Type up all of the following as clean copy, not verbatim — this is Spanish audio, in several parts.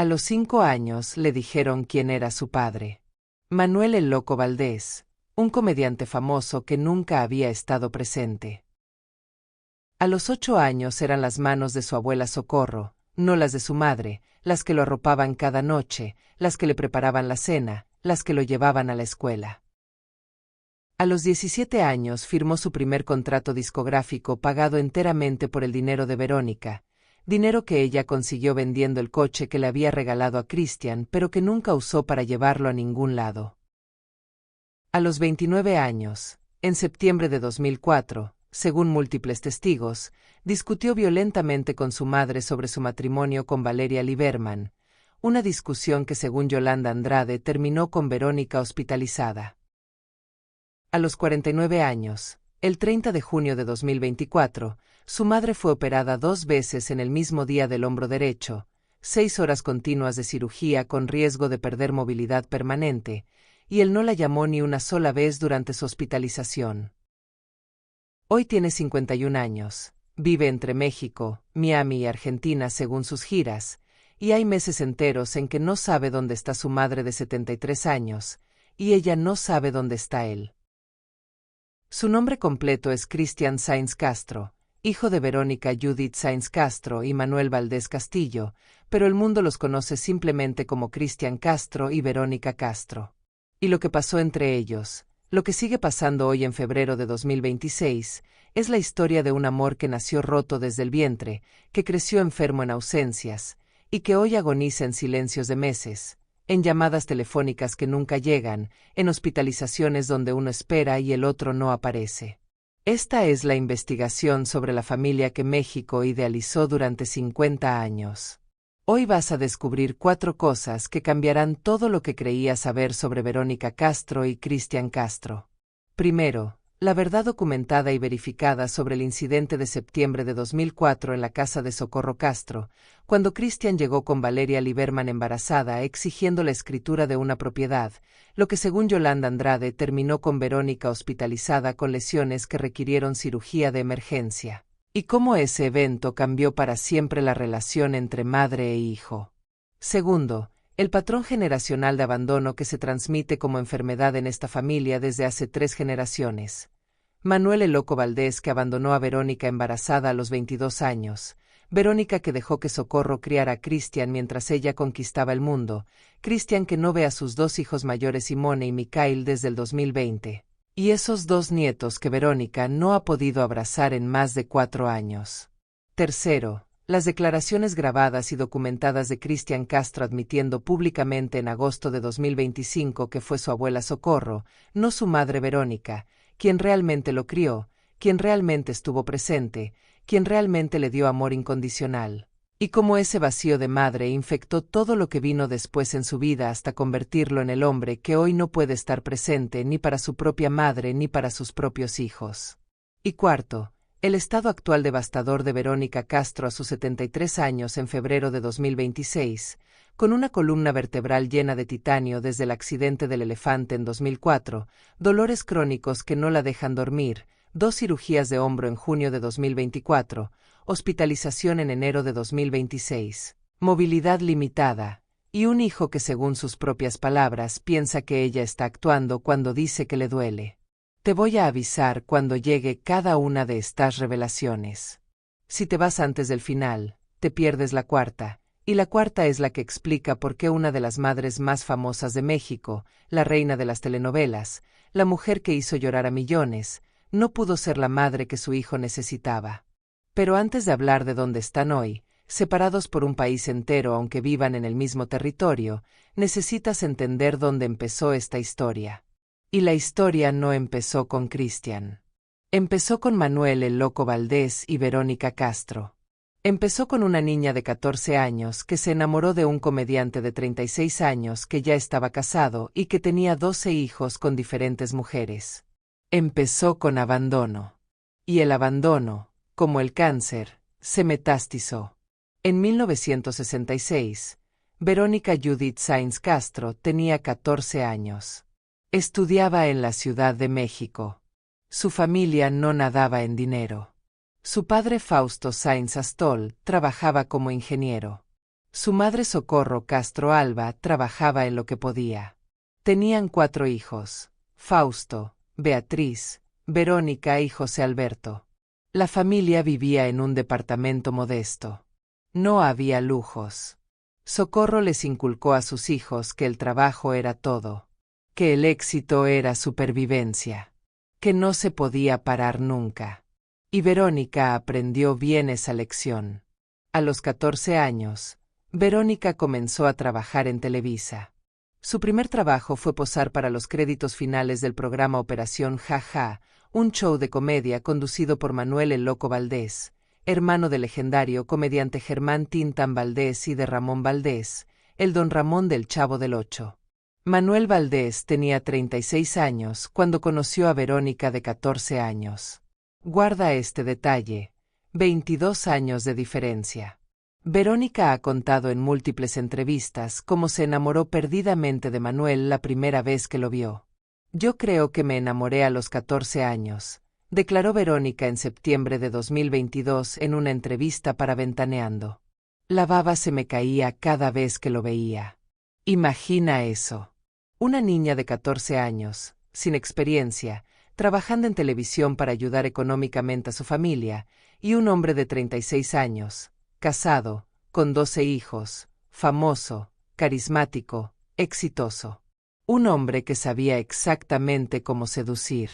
A los 5 años le dijeron quién era su padre. Manuel el Loco Valdés, un comediante famoso que nunca había estado presente. A los 8 años eran las manos de su abuela Socorro, no las de su madre, las que lo arropaban cada noche, las que le preparaban la cena, las que lo llevaban a la escuela. A los 17 años firmó su primer contrato discográfico pagado enteramente por el dinero de Verónica, dinero que ella consiguió vendiendo el coche que le había regalado a Cristian, pero que nunca usó para llevarlo a ningún lado. A los 29 años, en septiembre de 2004, según múltiples testigos, discutió violentamente con su madre sobre su matrimonio con Valeria Liberman, una discusión que según Yolanda Andrade terminó con Verónica hospitalizada. A los 49 años, el 30 de junio de 2024, su madre fue operada 2 veces en el mismo día del hombro derecho, 6 horas continuas de cirugía con riesgo de perder movilidad permanente, y él no la llamó ni una sola vez durante su hospitalización. Hoy tiene 51 años, vive entre México, Miami y Argentina según sus giras, y hay meses enteros en que no sabe dónde está su madre de 73 años, y ella no sabe dónde está él. Su nombre completo es Cristian Sáenz Castro, hijo de Verónica Judith Sáenz Castro y Manuel Valdés Castillo, pero el mundo los conoce simplemente como Cristian Castro y Verónica Castro. Y lo que pasó entre ellos, lo que sigue pasando hoy en febrero de 2026, es la historia de un amor que nació roto desde el vientre, que creció enfermo en ausencias, y que hoy agoniza en silencios de meses, en llamadas telefónicas que nunca llegan, en hospitalizaciones donde uno espera y el otro no aparece. Esta es la investigación sobre la familia que México idealizó durante 50 años. Hoy vas a descubrir 4 cosas que cambiarán todo lo que creías saber sobre Verónica Castro y Cristian Castro. Primero, la verdad documentada y verificada sobre el incidente de septiembre de 2004 en la casa de Socorro Castro, cuando Cristian llegó con Valeria Liberman embarazada exigiendo la escritura de una propiedad, lo que según Yolanda Andrade terminó con Verónica hospitalizada con lesiones que requirieron cirugía de emergencia. Y cómo ese evento cambió para siempre la relación entre madre e hijo. Segundo, el patrón generacional de abandono que se transmite como enfermedad en esta familia desde hace 3 generaciones. Manuel el Loco Valdés, que abandonó a Verónica embarazada a los 22 años. Verónica, que dejó que Socorro criara a Cristian mientras ella conquistaba el mundo. Cristian, que no ve a sus 2 hijos mayores Simone y Mikhail desde el 2020. Y esos 2 nietos que Verónica no ha podido abrazar en más de 4 años. Tercero, las declaraciones grabadas y documentadas de Cristian Castro admitiendo públicamente en agosto de 2025 que fue su abuela Socorro, no su madre Verónica, quien realmente lo crió, quien realmente estuvo presente, quien realmente le dio amor incondicional. Y cómo ese vacío de madre infectó todo lo que vino después en su vida hasta convertirlo en el hombre que hoy no puede estar presente ni para su propia madre ni para sus propios hijos. Y cuarto, el estado actual devastador de Verónica Castro a sus 73 años en febrero de 2026, con una columna vertebral llena de titanio desde el accidente del elefante en 2004, dolores crónicos que no la dejan dormir, 2 cirugías de hombro en junio de 2024, hospitalización en enero de 2026, movilidad limitada, y un hijo que según sus propias palabras piensa que ella está actuando cuando dice que le duele. Te voy a avisar cuando llegue cada una de estas revelaciones. Si te vas antes del final, te pierdes la cuarta, y la cuarta es la que explica por qué una de las madres más famosas de México, la reina de las telenovelas, la mujer que hizo llorar a millones, no pudo ser la madre que su hijo necesitaba. Pero antes de hablar de dónde están hoy, separados por un país entero aunque vivan en el mismo territorio, necesitas entender dónde empezó esta historia. Y la historia no empezó con Cristian. Empezó con Manuel el Loco Valdés y Verónica Castro. Empezó con una niña de 14 años que se enamoró de un comediante de 36 años que ya estaba casado y que tenía 12 hijos con diferentes mujeres. Empezó con abandono. Y el abandono, como el cáncer, se metastizó. En 1966, Verónica Judith Sáenz Castro tenía 14 años. Estudiaba en la Ciudad de México. Su familia no nadaba en dinero. Su padre Fausto Sáenz Astol trabajaba como ingeniero. Su madre Socorro Castro Alba trabajaba en lo que podía. Tenían 4 hijos: Fausto, Beatriz, Verónica y José Alberto. La familia vivía en un departamento modesto. No había lujos. Socorro les inculcó a sus hijos que el trabajo era todo, que el éxito era supervivencia, que no se podía parar nunca. Y Verónica aprendió bien esa lección. A los 14 años, Verónica comenzó a trabajar en Televisa. Su primer trabajo fue posar para los créditos finales del programa Operación Ja Ja, un show de comedia conducido por Manuel el Loco Valdés, hermano del legendario comediante Germán Tintán Valdés y de Ramón Valdés, el Don Ramón del Chavo del Ocho. Manuel Valdés tenía 36 años cuando conoció a Verónica de 14 años. Guarda este detalle: 22 años de diferencia. Verónica ha contado en múltiples entrevistas cómo se enamoró perdidamente de Manuel la primera vez que lo vio. «Yo creo que me enamoré a los 14 años», declaró Verónica en septiembre de 2022 en una entrevista para Ventaneando. «La baba se me caía cada vez que lo veía». Imagina eso. Una niña de 14 años, sin experiencia, trabajando en televisión para ayudar económicamente a su familia, y un hombre de 36 años, casado, con 12 hijos, famoso, carismático, exitoso. Un hombre que sabía exactamente cómo seducir.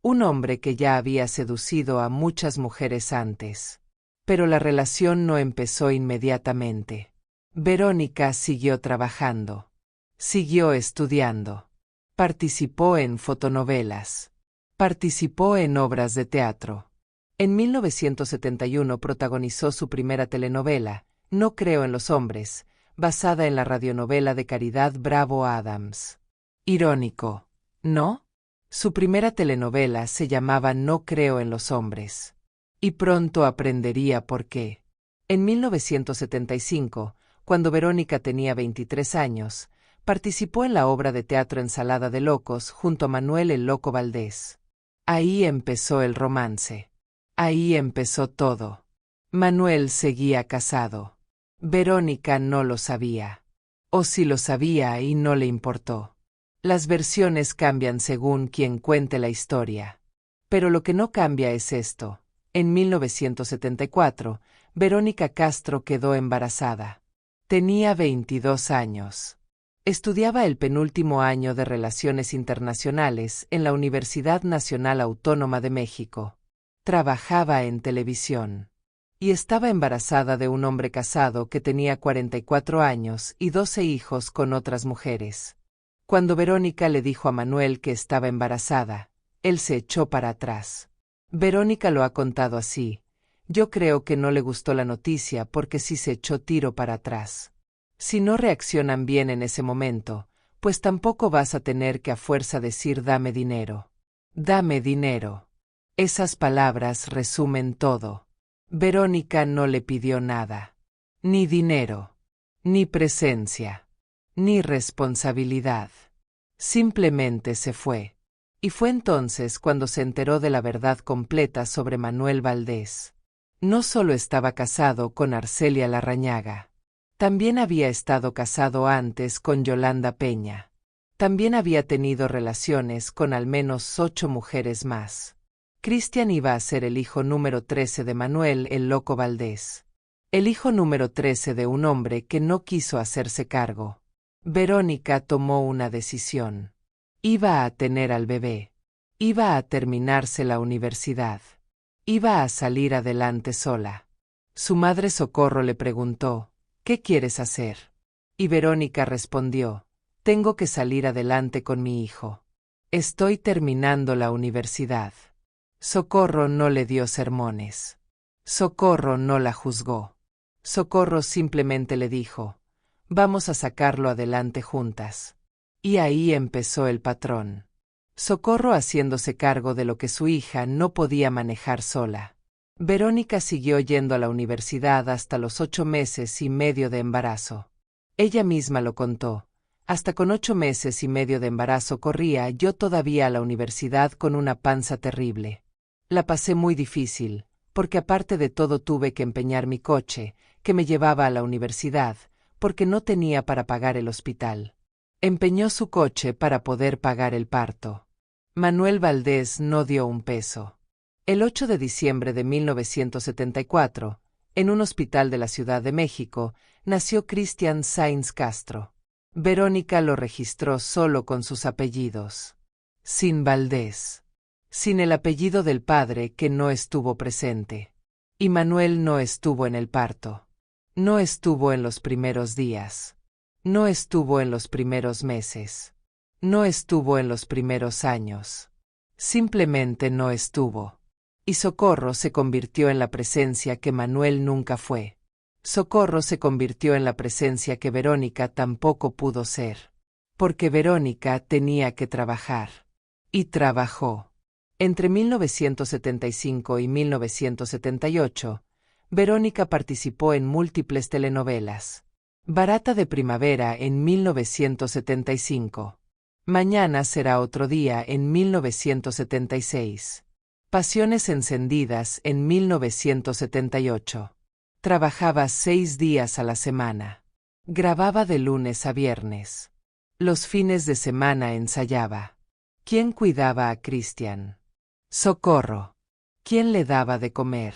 Un hombre que ya había seducido a muchas mujeres antes. Pero la relación no empezó inmediatamente. Verónica siguió trabajando. Siguió estudiando. Participó en fotonovelas. Participó en obras de teatro. En 1971 protagonizó su primera telenovela, No creo en los hombres, basada en la radionovela de Caridad Bravo Adams. Irónico, ¿no? Su primera telenovela se llamaba No creo en los hombres. Y pronto aprendería por qué. En 1975, cuando Verónica tenía 23 años, participó en la obra de teatro Ensalada de Locos junto a Manuel el Loco Valdés. Ahí empezó el romance. Ahí empezó todo. Manuel seguía casado. Verónica no lo sabía. O si lo sabía y no le importó. Las versiones cambian según quien cuente la historia. Pero lo que no cambia es esto. En 1974, Verónica Castro quedó embarazada. Tenía 22 años. Estudiaba el penúltimo año de Relaciones Internacionales en la Universidad Nacional Autónoma de México. Trabajaba en televisión. Y estaba embarazada de un hombre casado que tenía 44 años y 12 hijos con otras mujeres. Cuando Verónica le dijo a Manuel que estaba embarazada, él se echó para atrás. Verónica lo ha contado así: yo creo que no le gustó la noticia porque sí se echó tiro para atrás. Si no reaccionan bien en ese momento, pues tampoco vas a tener que a fuerza decir dame dinero. Dame dinero. Esas palabras resumen todo. Verónica no le pidió nada. Ni dinero. Ni presencia. Ni responsabilidad. Simplemente se fue. Y fue entonces cuando se enteró de la verdad completa sobre Manuel Valdés. No solo estaba casado con Arcelia Larrañaga. También había estado casado antes con Yolanda Peña. También había tenido relaciones con al menos 8 mujeres más. Cristian iba a ser el hijo número 13 de Manuel el Loco Valdés. El hijo número 13 de un hombre que no quiso hacerse cargo. Verónica tomó una decisión. Iba a tener al bebé. Iba a terminarse la universidad. Iba a salir adelante sola. Su madre Socorro le preguntó: ¿qué quieres hacer? Y Verónica respondió: tengo que salir adelante con mi hijo. Estoy terminando la universidad. Socorro no le dio sermones. Socorro no la juzgó. Socorro simplemente le dijo: vamos a sacarlo adelante juntas. Y ahí empezó el patrón. Socorro haciéndose cargo de lo que su hija no podía manejar sola. Verónica siguió yendo a la universidad hasta los 8 meses y medio de embarazo. Ella misma lo contó: hasta con 8 meses y medio de embarazo corría yo todavía a la universidad con una panza terrible. La pasé muy difícil, porque aparte de todo tuve que empeñar mi coche, que me llevaba a la universidad, porque no tenía para pagar el hospital. Empeñó su coche para poder pagar el parto. Manuel Valdés no dio un peso. El 8 de diciembre de 1974, en un hospital de la Ciudad de México, nació Cristian Sáenz Castro. Verónica lo registró solo con sus apellidos. Sin Valdés. Sin el apellido del padre que no estuvo presente. Y Manuel no estuvo en el parto. No estuvo en los primeros días. No estuvo en los primeros meses. No estuvo en los primeros años. Simplemente no estuvo. Y Socorro se convirtió en la presencia que Manuel nunca fue. Socorro se convirtió en la presencia que Verónica tampoco pudo ser. Porque Verónica tenía que trabajar. Y trabajó. Entre 1975 y 1978, Verónica participó en múltiples telenovelas. Barata de Primavera en 1975. Mañana será otro día en 1976. Pasiones encendidas en 1978. Trabajaba 6 días a la semana. Grababa de lunes a viernes. Los fines de semana ensayaba. ¿Quién cuidaba a Cristian? Socorro. ¿Quién le daba de comer?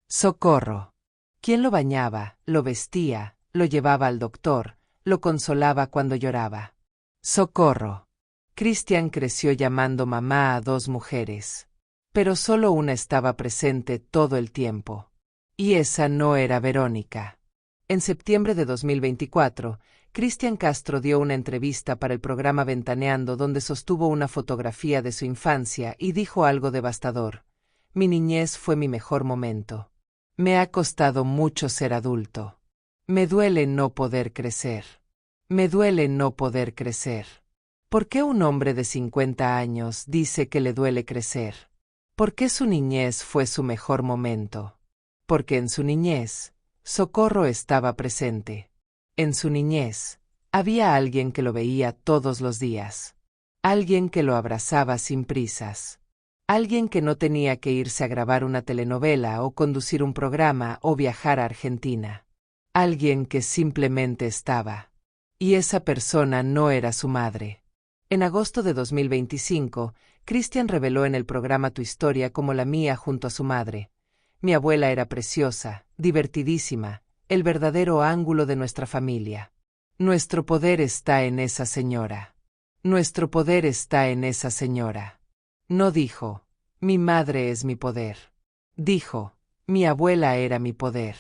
Socorro. ¿Quién lo bañaba, lo vestía, lo llevaba al doctor, lo consolaba cuando lloraba? Socorro. Cristian creció llamando mamá a 2 mujeres. Pero solo una estaba presente todo el tiempo. Y esa no era Verónica. En septiembre de 2024, Cristian Castro dio una entrevista para el programa Ventaneando donde sostuvo una fotografía de su infancia y dijo algo devastador. Mi niñez fue mi mejor momento. Me ha costado mucho ser adulto. Me duele no poder crecer. Me duele no poder crecer. ¿Por qué un hombre de 50 años dice que le duele crecer? ¿Por qué su niñez fue su mejor momento? Porque en su niñez, Socorro estaba presente. En su niñez, había alguien que lo veía todos los días. Alguien que lo abrazaba sin prisas. Alguien que no tenía que irse a grabar una telenovela o conducir un programa o viajar a Argentina. Alguien que simplemente estaba. Y esa persona no era su madre. En agosto de 2025, Cristian reveló en el programa Tu Historia como la mía junto a su madre. Mi abuela era preciosa, divertidísima, el verdadero ángulo de nuestra familia. Nuestro poder está en esa señora. Nuestro poder está en esa señora. No dijo, mi madre es mi poder. Dijo, mi abuela era mi poder.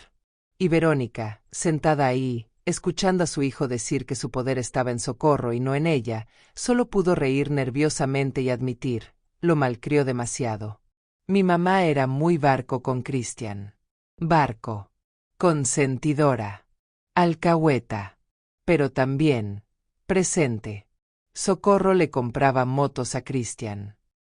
Y Verónica, sentada ahí, escuchando a su hijo decir que su poder estaba en Socorro y no en ella, solo pudo reír nerviosamente y admitir, lo malcrió demasiado. Mi mamá era muy barco con Cristian. Barco. Consentidora. Alcahueta. Pero también, presente. Socorro le compraba motos a Cristian.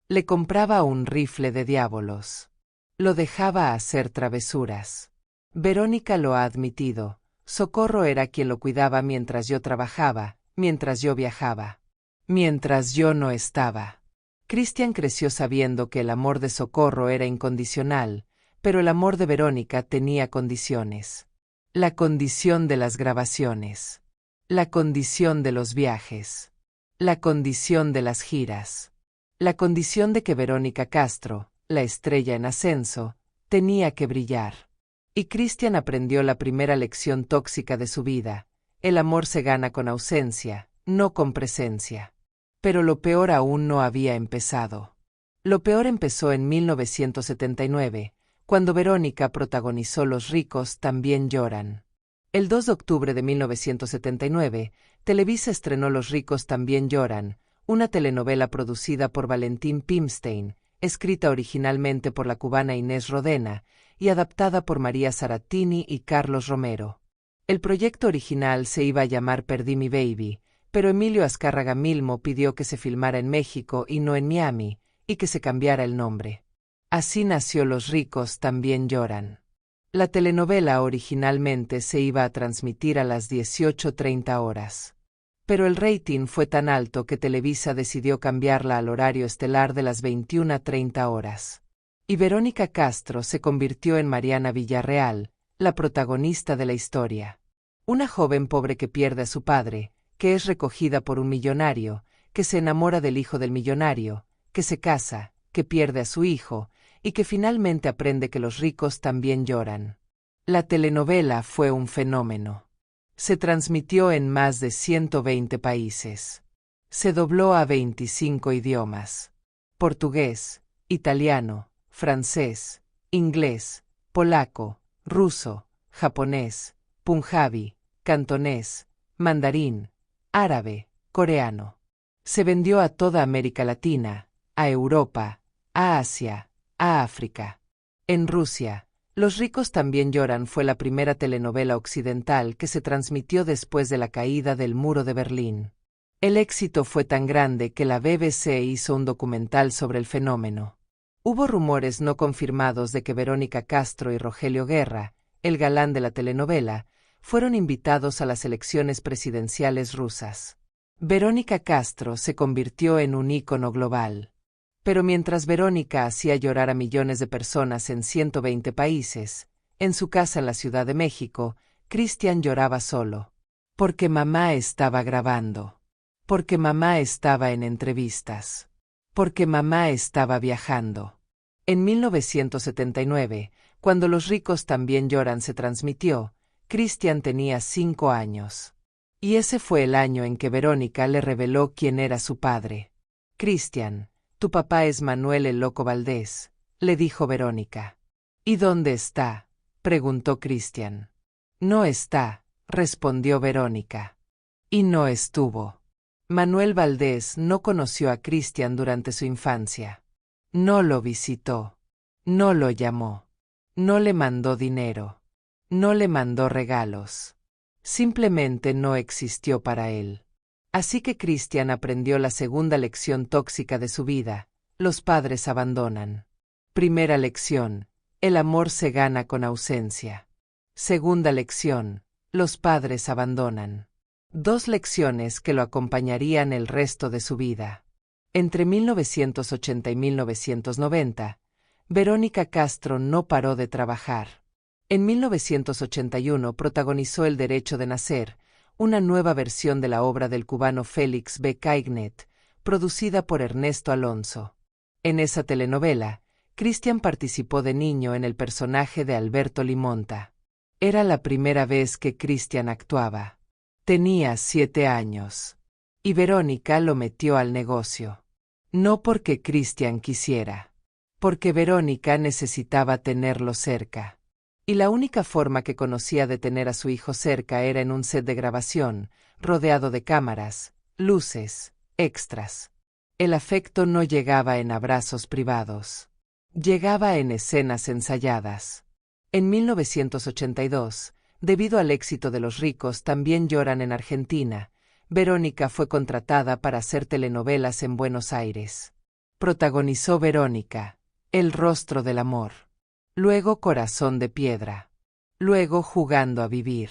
Le compraba un rifle de diabolos. Lo dejaba hacer travesuras. Verónica lo ha admitido. Socorro era quien lo cuidaba mientras yo trabajaba, mientras yo viajaba. Mientras yo no estaba. Cristian creció sabiendo que el amor de Socorro era incondicional, pero el amor de Verónica tenía condiciones. La condición de las grabaciones. La condición de los viajes. La condición de las giras. La condición de que Verónica Castro, la estrella en ascenso, tenía que brillar. Y Cristian aprendió la primera lección tóxica de su vida. El amor se gana con ausencia, no con presencia. Pero lo peor aún no había empezado. Lo peor empezó en 1979, cuando Verónica protagonizó Los ricos también lloran. El 2 de octubre de 1979, Televisa estrenó Los ricos también lloran, una telenovela producida por Valentín Pimstein, escrita originalmente por la cubana Inés Rodena y adaptada por María Saratini y Carlos Romero. El proyecto original se iba a llamar Perdí mi baby, pero Emilio Azcárraga Milmo pidió que se filmara en México y no en Miami, y que se cambiara el nombre. Así nació Los ricos también lloran. La telenovela originalmente se iba a transmitir a las 18:30 horas. Pero el rating fue tan alto que Televisa decidió cambiarla al horario estelar de las 21:30 horas. Y Verónica Castro se convirtió en Mariana Villarreal, la protagonista de la historia. Una joven pobre que pierde a su padre, que es recogida por un millonario, que se enamora del hijo del millonario, que se casa, que pierde a su hijo, y que finalmente aprende que los ricos también lloran. La telenovela fue un fenómeno. Se transmitió en más de 120 países. Se dobló a 25 idiomas: portugués, italiano, francés, inglés, polaco, ruso, japonés, punjabi, cantonés, mandarín, árabe, coreano. Se vendió a toda América Latina, a Europa, a Asia, a África. En Rusia, Los ricos también lloran fue la primera telenovela occidental que se transmitió después de la caída del muro de Berlín. El éxito fue tan grande que la BBC hizo un documental sobre el fenómeno. Hubo rumores no confirmados de que Verónica Castro y Rogelio Guerra, el galán de la telenovela, fueron invitados a las elecciones presidenciales rusas. Verónica Castro se convirtió en un ícono global. Pero mientras Verónica hacía llorar a millones de personas en 120 países, en su casa en la Ciudad de México, Cristian lloraba solo. Porque mamá estaba grabando. Porque mamá estaba en entrevistas. Porque mamá estaba viajando. En 1979, cuando Los ricos también lloran se transmitió, Cristian tenía 5 años. Y ese fue el año en que Verónica le reveló quién era su padre. Cristian, tu papá es Manuel el Loco Valdés, le dijo Verónica. ¿Y dónde está?, preguntó Cristian. No está, respondió Verónica. Y no estuvo. Manuel Valdés no conoció a Cristian durante su infancia. No lo visitó. No lo llamó. No le mandó dinero. No le mandó regalos. Simplemente no existió para él. Así que Cristian aprendió la segunda lección tóxica de su vida: los padres abandonan. Primera lección: el amor se gana con ausencia. Segunda lección: los padres abandonan. 2 lecciones que lo acompañarían el resto de su vida. Entre 1980 y 1990, Verónica Castro no paró de trabajar. En 1981 protagonizó El derecho de nacer, una nueva versión de la obra del cubano Félix B. Caignet, producida por Ernesto Alonso. En esa telenovela, Cristian participó de niño en el personaje de Alberto Limonta. Era la primera vez que Cristian actuaba. Tenía 7 años. Y Verónica lo metió al negocio. No porque Cristian quisiera. Porque Verónica necesitaba tenerlo cerca. Y la única forma que conocía de tener a su hijo cerca era en un set de grabación, rodeado de cámaras, luces, extras. El afecto no llegaba en abrazos privados. Llegaba en escenas ensayadas. En 1982, debido al éxito de Los ricos también lloran en Argentina, Verónica fue contratada para hacer telenovelas en Buenos Aires. Protagonizó Verónica, El rostro del amor. Luego Corazón de piedra. Luego Jugando a vivir.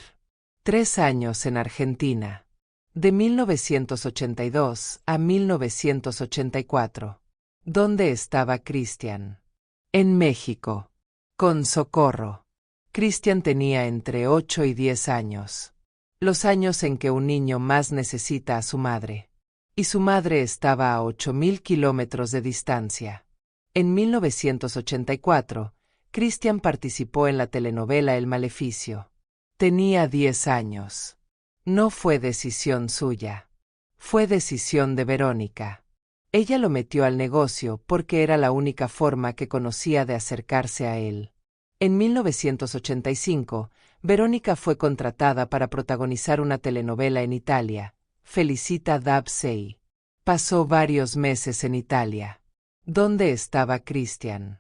3 años en Argentina. De 1982 a 1984. ¿Dónde estaba Cristian? En México. Con Socorro. Cristian tenía entre 8 y 10 años. Los años en que un niño más necesita a su madre. Y su madre estaba a 8.000 kilómetros de distancia. En 1984, Cristian participó en la telenovela El Maleficio. Tenía 10 años. No fue decisión suya. Fue decisión de Verónica. Ella lo metió al negocio porque era la única forma que conocía de acercarse a él. En 1985, Verónica fue contratada para protagonizar una telenovela en Italia, Felicita Dab Sei. Pasó varios meses en Italia. ¿Dónde estaba Cristian?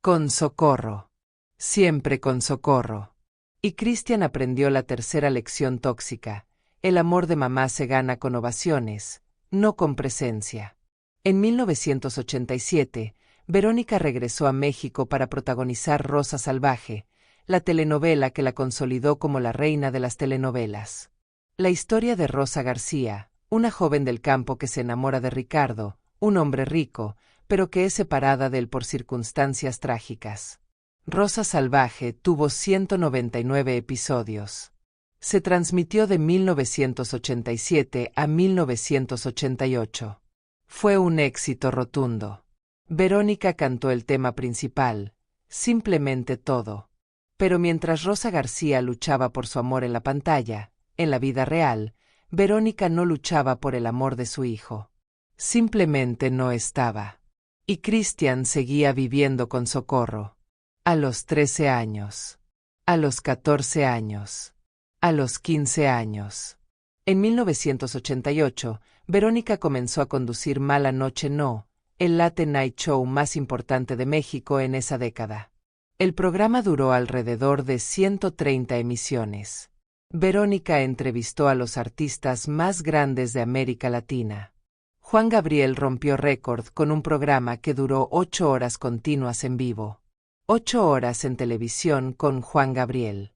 Con Socorro. Siempre con Socorro. Y Cristian aprendió la tercera lección tóxica: el amor de mamá se gana con ovaciones, no con presencia. En 1987, Verónica regresó a México para protagonizar Rosa Salvaje, la telenovela que la consolidó como la reina de las telenovelas. La historia de Rosa García, una joven del campo que se enamora de Ricardo, un hombre rico, pero que es separada de él por circunstancias trágicas. Rosa Salvaje tuvo 199 episodios. Se transmitió de 1987 a 1988. Fue un éxito rotundo. Verónica cantó el tema principal, Simplemente Todo. Pero mientras Rosa García luchaba por su amor en la pantalla, en la vida real, Verónica no luchaba por el amor de su hijo. Simplemente no estaba. Y Cristian seguía viviendo con Socorro. A los 13 años. A los 14 años. A los 15 años. En 1988, Verónica comenzó a conducir Mala Noche No, el late night show más importante de México en esa década. El programa duró alrededor de 130 emisiones. Verónica entrevistó a los artistas más grandes de América Latina. Juan Gabriel rompió récord con un programa que duró 8 horas continuas en vivo. 8 horas en televisión con Juan Gabriel.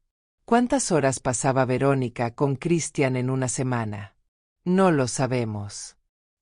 ¿Cuántas horas pasaba Verónica con Cristian en una semana? No lo sabemos.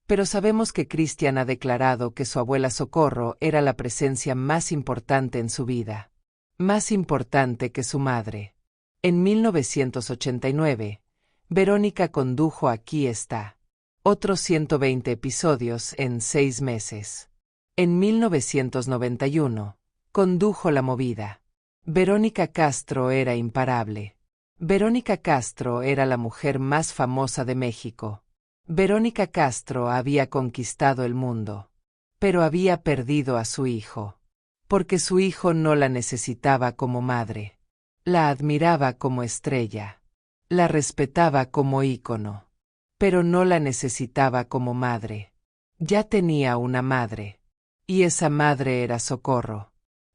Pero sabemos que Cristian ha declarado que su abuela Socorro era la presencia más importante en su vida. Más importante que su madre. En 1989, Verónica condujo Aquí está. Otros 120 episodios en 6 meses. En 1991, condujo La Movida. Verónica Castro era imparable. Verónica Castro era la mujer más famosa de México. Verónica Castro había conquistado el mundo. Pero había perdido a su hijo. Porque su hijo no la necesitaba como madre. La admiraba como estrella. La respetaba como ícono. Pero no la necesitaba como madre. Ya tenía una madre. Y esa madre era Socorro.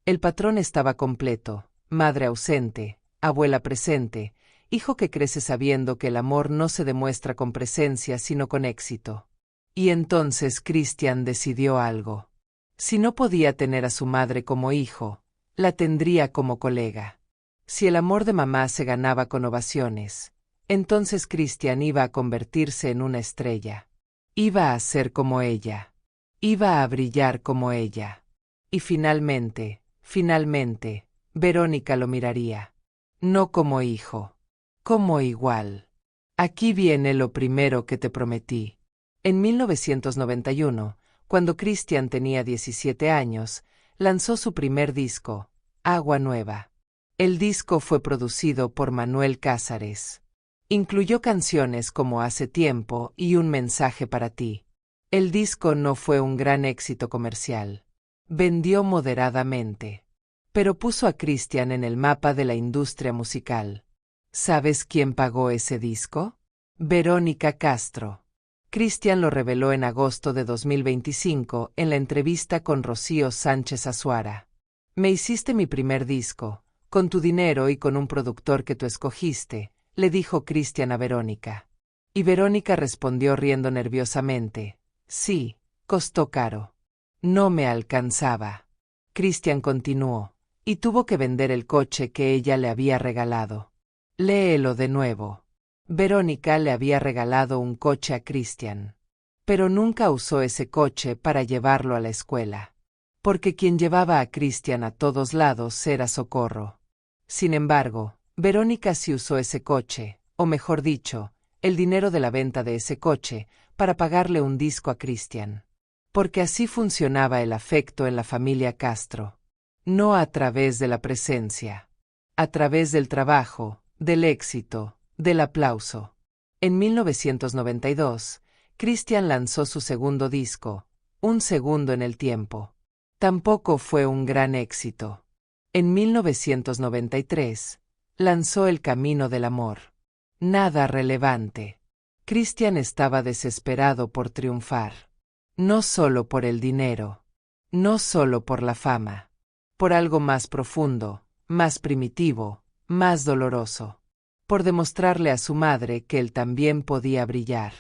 El patrón estaba completo, madre ausente, abuela presente, hijo que crece sabiendo que el amor no se demuestra con presencia sino con éxito. Y entonces Cristian decidió algo. Si no podía tener a su madre como hijo, la tendría como colega. Si el amor de mamá se ganaba con ovaciones, entonces Cristian iba a convertirse en una estrella. Iba a ser como ella. Iba a brillar como ella. Y finalmente, Verónica lo miraría. No como hijo. Como igual. Aquí viene lo primero que te prometí. En 1991, cuando Cristian tenía 17 años, lanzó su primer disco, Agua Nueva. El disco fue producido por Manuel Cázares. Incluyó canciones como Hace Tiempo y Un Mensaje para Ti. El disco no fue un gran éxito comercial. Vendió moderadamente. Pero puso a Cristian en el mapa de la industria musical. ¿Sabes quién pagó ese disco? Verónica Castro. Cristian lo reveló en agosto de 2025 en la entrevista con Rocío Sánchez Azuara. Me hiciste mi primer disco, con tu dinero y con un productor que tú escogiste, le dijo Cristian a Verónica. Y Verónica respondió riendo nerviosamente. Sí, costó caro. No me alcanzaba. Cristian continuó. Y tuvo que vender el coche que ella le había regalado. Léelo de nuevo. Verónica le había regalado un coche a Cristian. Pero nunca usó ese coche para llevarlo a la escuela. Porque quien llevaba a Cristian a todos lados era Socorro. Sin embargo, Verónica sí usó ese coche, o mejor dicho, el dinero de la venta de ese coche, para pagarle un disco a Cristian. Porque así funcionaba el afecto en la familia Castro. No a través de la presencia. A través del trabajo, del éxito, del aplauso. En 1992, Cristian lanzó su segundo disco, Un Segundo en el Tiempo. Tampoco fue un gran éxito. En 1993, lanzó El Camino del Amor. Nada relevante. Cristian estaba desesperado por triunfar. No solo por el dinero. No solo por la fama. Por algo más profundo, más primitivo, más doloroso. Por demostrarle a su madre que él también podía brillar.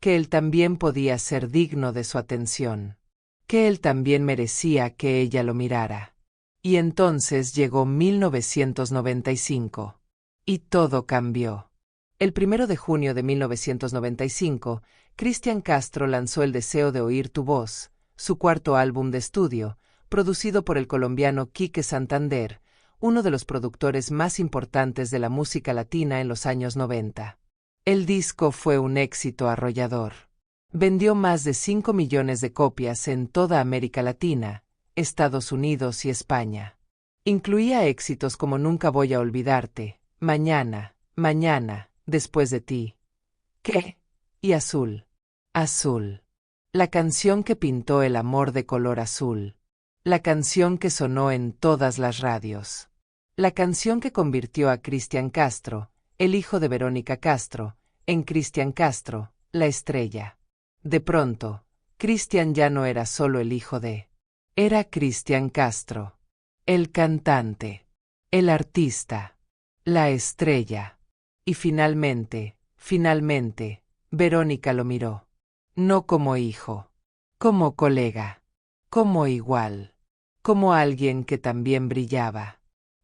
Que él también podía ser digno de su atención. Que él también merecía que ella lo mirara. Y entonces llegó 1995. Y todo cambió. El 1 de junio de 1995, Cristian Castro lanzó El Deseo de Oír Tu Voz, su cuarto álbum de estudio, producido por el colombiano Quique Santander, uno de los productores más importantes de la música latina en los años 90. El disco fue un éxito arrollador. Vendió más de 5 millones de copias en toda América Latina, Estados Unidos y España. Incluía éxitos como Nunca voy a olvidarte, Mañana, Mañana, Después de ti, ¿Qué? Y Azul. Azul. La canción que pintó el amor de color azul. La canción que sonó en todas las radios. La canción que convirtió a Cristian Castro, el hijo de Verónica Castro, en Cristian Castro, la estrella. De pronto, Cristian ya no era solo el hijo de. Era Cristian Castro. El cantante. El artista. La estrella. Y finalmente, Verónica lo miró. No como hijo. Como colega. Como igual. Como alguien que también brillaba.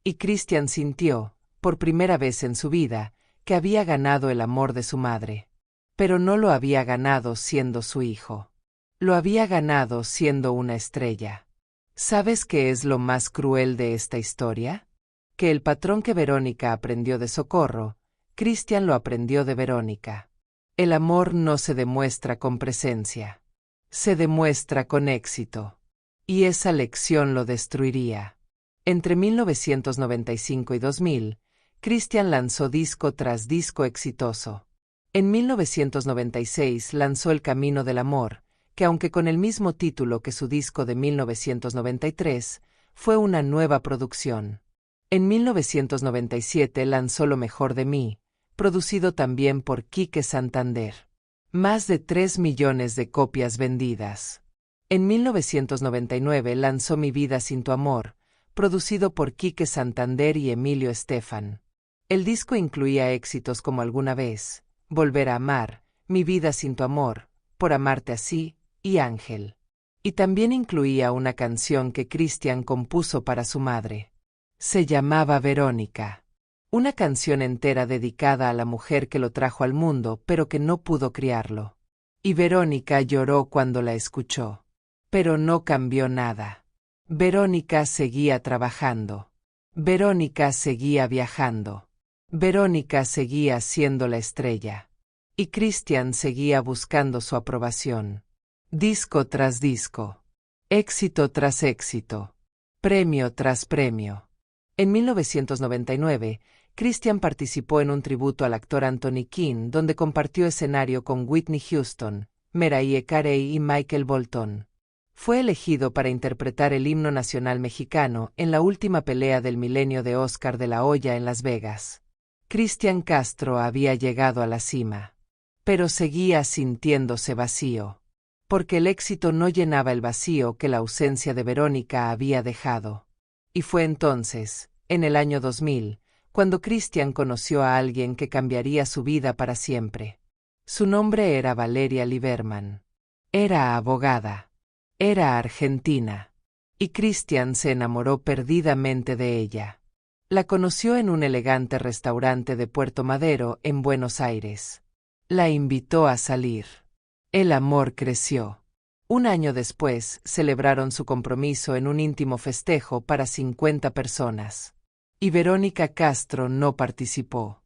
Y Cristian sintió, por primera vez en su vida, que había ganado el amor de su madre. Pero no lo había ganado siendo su hijo. Lo había ganado siendo una estrella. ¿Sabes qué es lo más cruel de esta historia? Que el patrón que Verónica aprendió de Socorro, Cristian lo aprendió de Verónica. El amor no se demuestra con presencia. Se demuestra con éxito. Y esa lección lo destruiría. Entre 1995 y 2000, Cristian lanzó disco tras disco exitoso. En 1996 lanzó El Camino del Amor, que aunque con el mismo título que su disco de 1993, fue una nueva producción. En 1997 lanzó Lo mejor de mí, producido también por Quique Santander. Más de 3 millones de copias vendidas. En 1999 lanzó Mi vida sin tu amor, producido por Quique Santander y Emilio Estefan. El disco incluía éxitos como Alguna vez, Volver a amar, Mi vida sin tu amor, Por amarte así, y Ángel. Y también incluía una canción que Cristian compuso para su madre. Se llamaba Verónica. Una canción entera dedicada a la mujer que lo trajo al mundo, pero que no pudo criarlo. Y Verónica lloró cuando la escuchó. Pero no cambió nada. Verónica seguía trabajando. Verónica seguía viajando. Verónica seguía siendo la estrella. Y Cristian seguía buscando su aprobación. Disco tras disco. Éxito tras éxito. Premio tras premio. En 1999, Cristian participó en un tributo al actor Anthony Quinn, donde compartió escenario con Whitney Houston, Mariah Carey y Michael Bolton. Fue elegido para interpretar el himno nacional mexicano en la última pelea del milenio de Oscar de la Hoya en Las Vegas. Cristian Castro había llegado a la cima. Pero seguía sintiéndose vacío. Porque el éxito no llenaba el vacío que la ausencia de Verónica había dejado. Y fue entonces, en el año 2000, cuando Cristian conoció a alguien que cambiaría su vida para siempre. Su nombre era Valeria Liberman. Era abogada. Era argentina. Y Cristian se enamoró perdidamente de ella. La conoció en un elegante restaurante de Puerto Madero, en Buenos Aires. La invitó a salir. El amor creció. Un año después, celebraron su compromiso en un íntimo festejo para 50 personas. Y Verónica Castro no participó.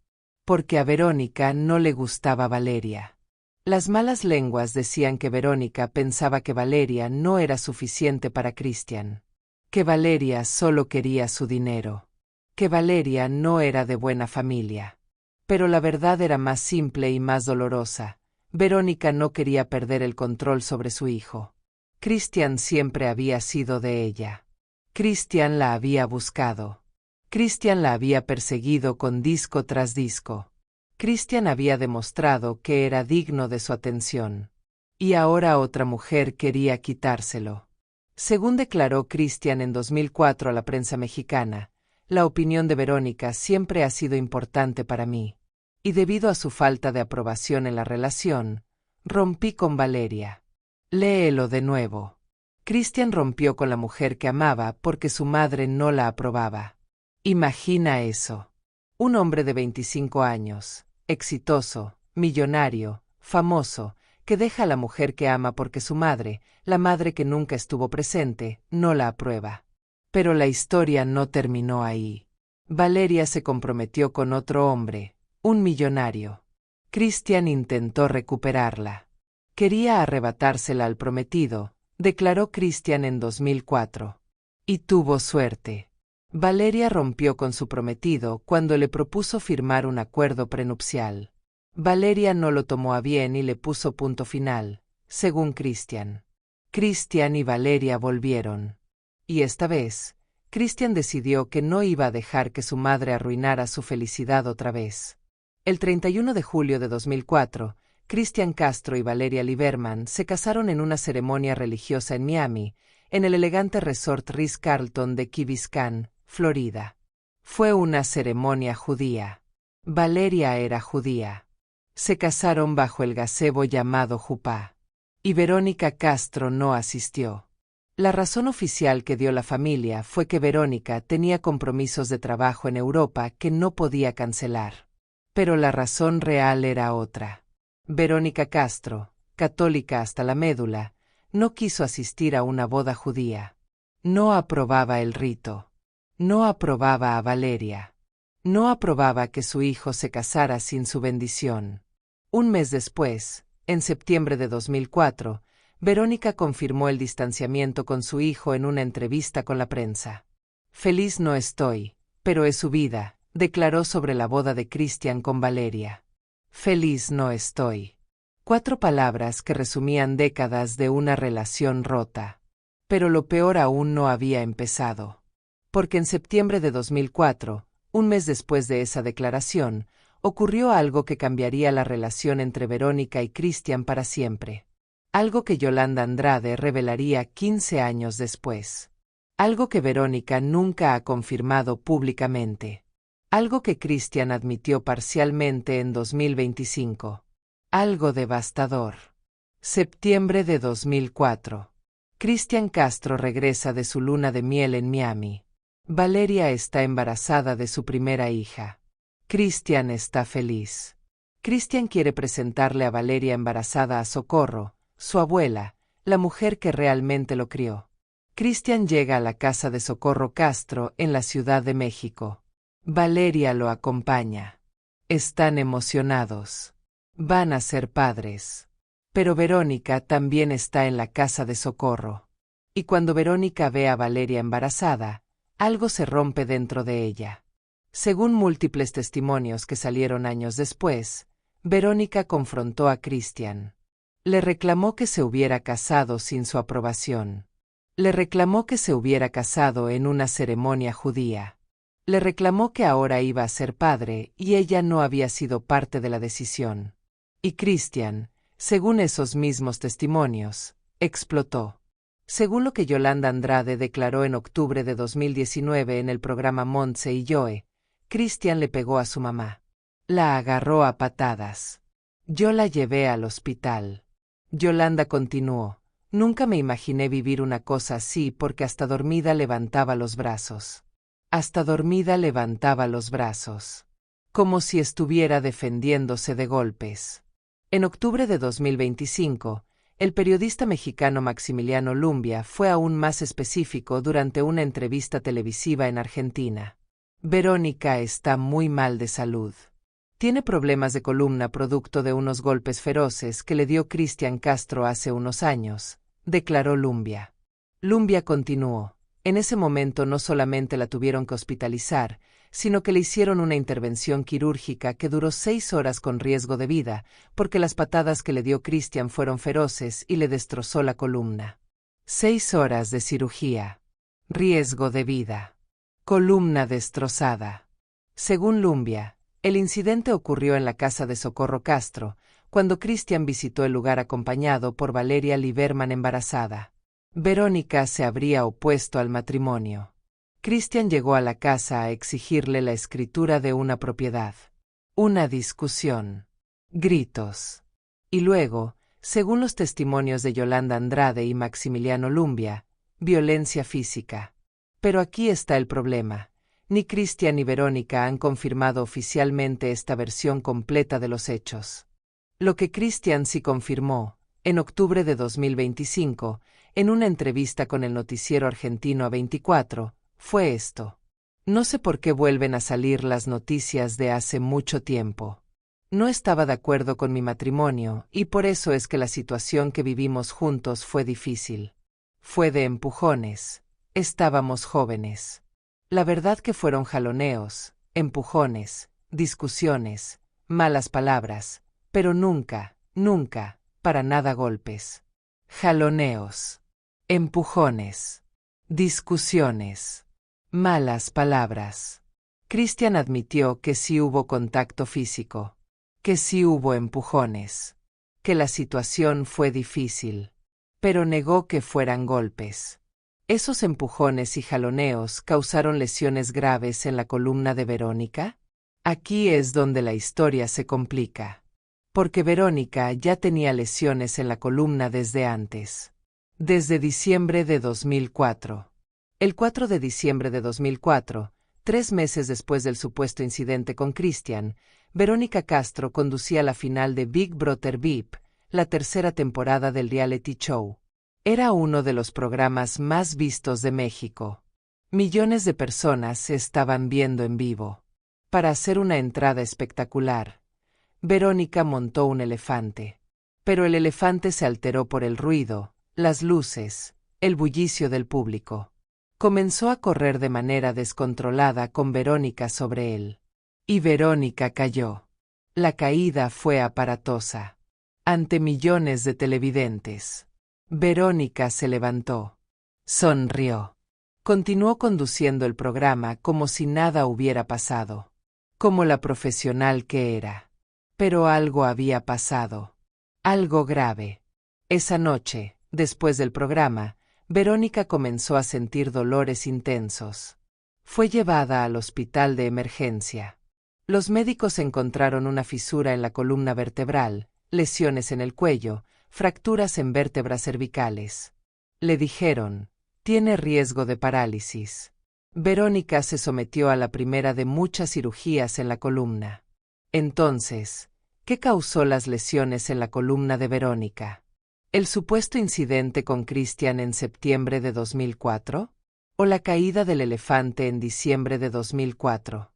Porque a Verónica no le gustaba Valeria. Las malas lenguas decían que Verónica pensaba que Valeria no era suficiente para Cristian. Que Valeria solo quería su dinero. Que Valeria no era de buena familia. Pero la verdad era más simple y más dolorosa. Verónica no quería perder el control sobre su hijo. Cristian siempre había sido de ella. Cristian la había buscado. Cristian la había perseguido con disco tras disco. Cristian había demostrado que era digno de su atención. Y ahora otra mujer quería quitárselo. Según declaró Cristian en 2004 a la prensa mexicana, la opinión de Verónica siempre ha sido importante para mí. Y debido a su falta de aprobación en la relación, rompí con Valeria. Léelo de nuevo. Cristian rompió con la mujer que amaba porque su madre no la aprobaba. Imagina eso. Un hombre de 25 años, exitoso, millonario, famoso, que deja a la mujer que ama porque su madre, la madre que nunca estuvo presente, no la aprueba. Pero la historia no terminó ahí. Valeria se comprometió con otro hombre, un millonario. Christian intentó recuperarla. Quería arrebatársela al prometido, declaró Christian en 2004. Y tuvo suerte. Valeria rompió con su prometido cuando le propuso firmar un acuerdo prenupcial. Valeria no lo tomó a bien y le puso punto final, según Christian. Christian y Valeria volvieron. Y esta vez, Christian decidió que no iba a dejar que su madre arruinara su felicidad otra vez. El 31 de julio de 2004, Christian Castro y Valeria Lieberman se casaron en una ceremonia religiosa en Miami, en el elegante resort Ritz-Carlton de Key Biscayne, Florida. Fue una ceremonia judía. Valeria era judía. Se casaron bajo el gazebo llamado jupá. Y Verónica Castro no asistió. La razón oficial que dio la familia fue que Verónica tenía compromisos de trabajo en Europa que no podía cancelar. Pero la razón real era otra. Verónica Castro, católica hasta la médula, no quiso asistir a una boda judía. No aprobaba el rito. No aprobaba a Valeria. No aprobaba que su hijo se casara sin su bendición. Un mes después, en septiembre de 2004, Verónica confirmó el distanciamiento con su hijo en una entrevista con la prensa. Feliz no estoy, pero es su vida, declaró sobre la boda de Christian con Valeria. Feliz no estoy. 4 palabras que resumían décadas de una relación rota. Pero lo peor aún no había empezado. Porque en septiembre de 2004, un mes después de esa declaración, ocurrió algo que cambiaría la relación entre Verónica y Christian para siempre. Algo que Yolanda Andrade revelaría 15 años después. Algo que Verónica nunca ha confirmado públicamente. Algo que Christian admitió parcialmente en 2025. Algo devastador. Septiembre de 2004. Christian Castro regresa de su luna de miel en Miami. Valeria está embarazada de su primera hija. Christian está feliz. Christian quiere presentarle a Valeria embarazada a Socorro, su abuela, la mujer que realmente lo crió. Christian llega a la casa de Socorro Castro en la Ciudad de México. Valeria lo acompaña. Están emocionados. Van a ser padres. Pero Verónica también está en la casa de Socorro. Y cuando Verónica ve a Valeria embarazada, algo se rompe dentro de ella. Según múltiples testimonios que salieron años después, Verónica confrontó a Christian. Le reclamó que se hubiera casado sin su aprobación. Le reclamó que se hubiera casado en una ceremonia judía. Le reclamó que ahora iba a ser padre y ella no había sido parte de la decisión. Y Christian, según esos mismos testimonios, explotó. Según lo que Yolanda Andrade declaró en octubre de 2019 en el programa Montse y Joe, Christian le pegó a su mamá. La agarró a patadas. Yo la llevé al hospital. Yolanda continuó. Nunca me imaginé vivir una cosa así porque hasta dormida levantaba los brazos. Hasta dormida levantaba los brazos. Como si estuviera defendiéndose de golpes. En octubre de 2025, el periodista mexicano Maximiliano Lumbia fue aún más específico durante una entrevista televisiva en Argentina. Verónica está muy mal de salud. Tiene problemas de columna producto de unos golpes feroces que le dio Christian Castro hace unos años, declaró Lumbia. Lumbia continuó. En ese momento no solamente la tuvieron que hospitalizar, sino que le hicieron una intervención quirúrgica que duró 6 horas con riesgo de vida, porque las patadas que le dio Christian fueron feroces y le destrozó la columna. 6 horas de cirugía. Riesgo de vida. Columna destrozada. Según Lumbia, el incidente ocurrió en la casa de Socorro Castro, cuando Christian visitó el lugar acompañado por Valeria Lieberman embarazada. Verónica se habría opuesto al matrimonio. Christian llegó a la casa a exigirle la escritura de una propiedad. Una discusión. Gritos. Y luego, según los testimonios de Yolanda Andrade y Maximiliano Lumbia, violencia física. Pero aquí está el problema. Ni Christian ni Verónica han confirmado oficialmente esta versión completa de los hechos. Lo que Christian sí confirmó, en octubre de 2025, en una entrevista con el noticiero argentino A24, Fue esto. No sé por qué vuelven a salir las noticias de hace mucho tiempo. No estaba de acuerdo con mi matrimonio, y por eso es que la situación que vivimos juntos fue difícil. Fue de empujones. Estábamos jóvenes. La verdad que fueron jaloneos, empujones, discusiones, malas palabras, pero nunca, nunca, para nada golpes. Jaloneos, empujones, discusiones, malas palabras. Cristian admitió que sí hubo contacto físico, que sí hubo empujones, que la situación fue difícil, pero negó que fueran golpes. ¿Esos empujones y jaloneos causaron lesiones graves en la columna de Verónica? Aquí es donde la historia se complica. Porque Verónica ya tenía lesiones en la columna desde antes. Desde diciembre de 2004. El 4 de diciembre de 2004, 3 meses después del supuesto incidente con Cristian, Verónica Castro conducía la final de Big Brother VIP, la tercera temporada del reality show. Era uno de los programas más vistos de México. Millones de personas se estaban viendo en vivo. Para hacer una entrada espectacular, Verónica montó un elefante. Pero el elefante se alteró por el ruido, las luces, el bullicio del público. Comenzó a correr de manera descontrolada con Verónica sobre él. Y Verónica cayó. La caída fue aparatosa. Ante millones de televidentes. Verónica se levantó. Sonrió. Continuó conduciendo el programa como si nada hubiera pasado. Como la profesional que era. Pero algo había pasado. Algo grave. Esa noche, después del programa, Verónica comenzó a sentir dolores intensos. Fue llevada al hospital de emergencia. Los médicos encontraron una fisura en la columna vertebral, lesiones en el cuello, fracturas en vértebras cervicales. Le dijeron, tiene riesgo de parálisis. Verónica se sometió a la primera de muchas cirugías en la columna. Entonces, ¿qué causó las lesiones en la columna de Verónica? ¿El supuesto incidente con Cristian en septiembre de 2004? ¿O la caída del elefante en diciembre de 2004?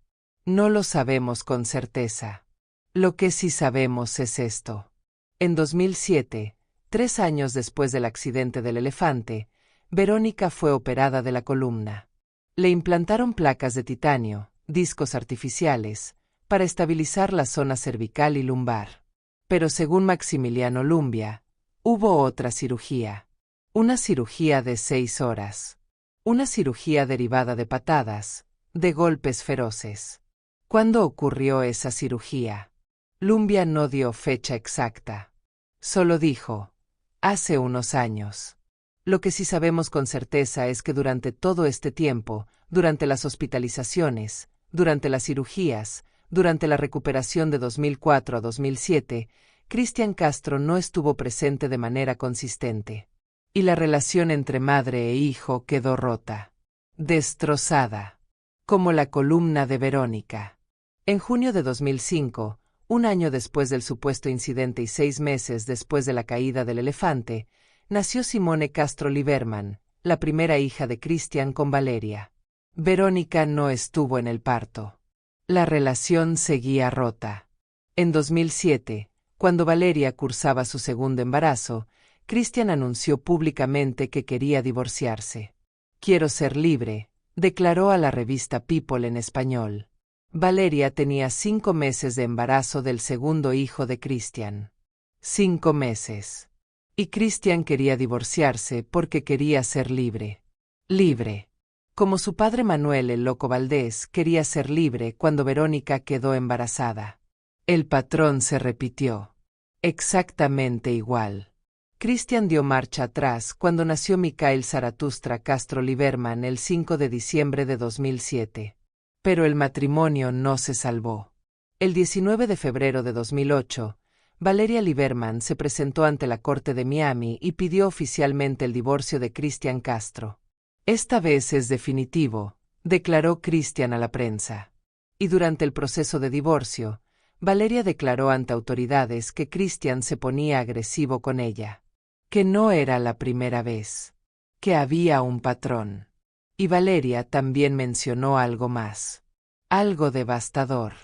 No lo sabemos con certeza. Lo que sí sabemos es esto. En 2007, 3 años después del accidente del elefante, Verónica fue operada de la columna. Le implantaron placas de titanio, discos artificiales, para estabilizar la zona cervical y lumbar. Pero según Maximiliano Lumbia, hubo otra cirugía. Una cirugía de 6 horas. Una cirugía derivada de patadas, de golpes feroces. ¿Cuándo ocurrió esa cirugía? Lumbia no dio fecha exacta. Solo dijo, hace unos años. Lo que sí sabemos con certeza es que durante todo este tiempo, durante las hospitalizaciones, durante las cirugías, durante la recuperación de 2004 a 2007, Cristian Castro no estuvo presente de manera consistente. Y la relación entre madre e hijo quedó rota. Destrozada. Como la columna de Verónica. En junio de 2005, un año después del supuesto incidente y 6 meses después de la caída del elefante, nació Simone Castro Liberman, la primera hija de Cristian con Valeria. Verónica no estuvo en el parto. La relación seguía rota. En 2007, cuando Valeria cursaba su segundo embarazo, Cristian anunció públicamente que quería divorciarse. Quiero ser libre, declaró a la revista People en español. Valeria tenía 5 meses de embarazo del segundo hijo de Cristian. 5 meses. Y Cristian quería divorciarse porque quería ser libre. Libre. Como su padre Manuel el Loco Valdés quería ser libre cuando Verónica quedó embarazada. El patrón se repitió. Exactamente igual. Cristian dio marcha atrás cuando nació Micael Zaratustra Castro Liberman el 5 de diciembre de 2007. Pero el matrimonio no se salvó. El 19 de febrero de 2008, Valeria Liberman se presentó ante la Corte de Miami y pidió oficialmente el divorcio de Cristian Castro. Esta vez es definitivo, declaró Cristian a la prensa. Y durante el proceso de divorcio, Valeria declaró ante autoridades que Cristian se ponía agresivo con ella. Que no era la primera vez. Que había un patrón. Y Valeria también mencionó algo más. Algo devastador.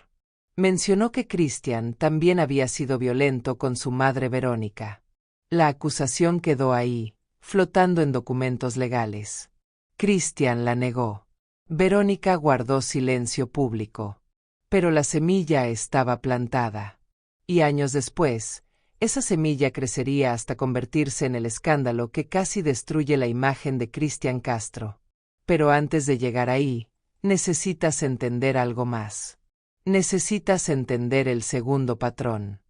Mencionó que Christian también había sido violento con su madre Verónica. La acusación quedó ahí, flotando en documentos legales. Christian la negó. Verónica guardó silencio público. Pero la semilla estaba plantada. Y años después, esa semilla crecería hasta convertirse en el escándalo que casi destruye la imagen de Christian Castro. Pero antes de llegar ahí, necesitas entender algo más. Necesitas entender el segundo patrón.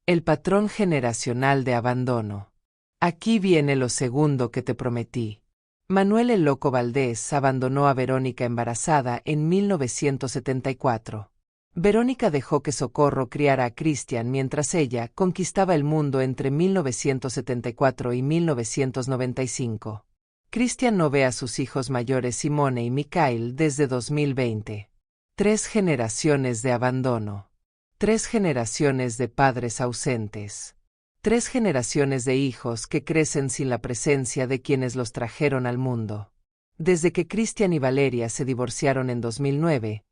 El patrón generacional de abandono. Aquí viene lo segundo que te prometí. Manuel el Loco Valdés abandonó a Verónica embarazada en 1974. Verónica dejó que Socorro criara a Christian mientras ella conquistaba el mundo entre 1974 y 1995. Christian no ve a sus hijos mayores Simone y Mikhail desde 2020. 3 generaciones de abandono. 3 generaciones de padres ausentes. 3 generaciones de hijos que crecen sin la presencia de quienes los trajeron al mundo. Desde que Christian y Valeria se divorciaron en 2009,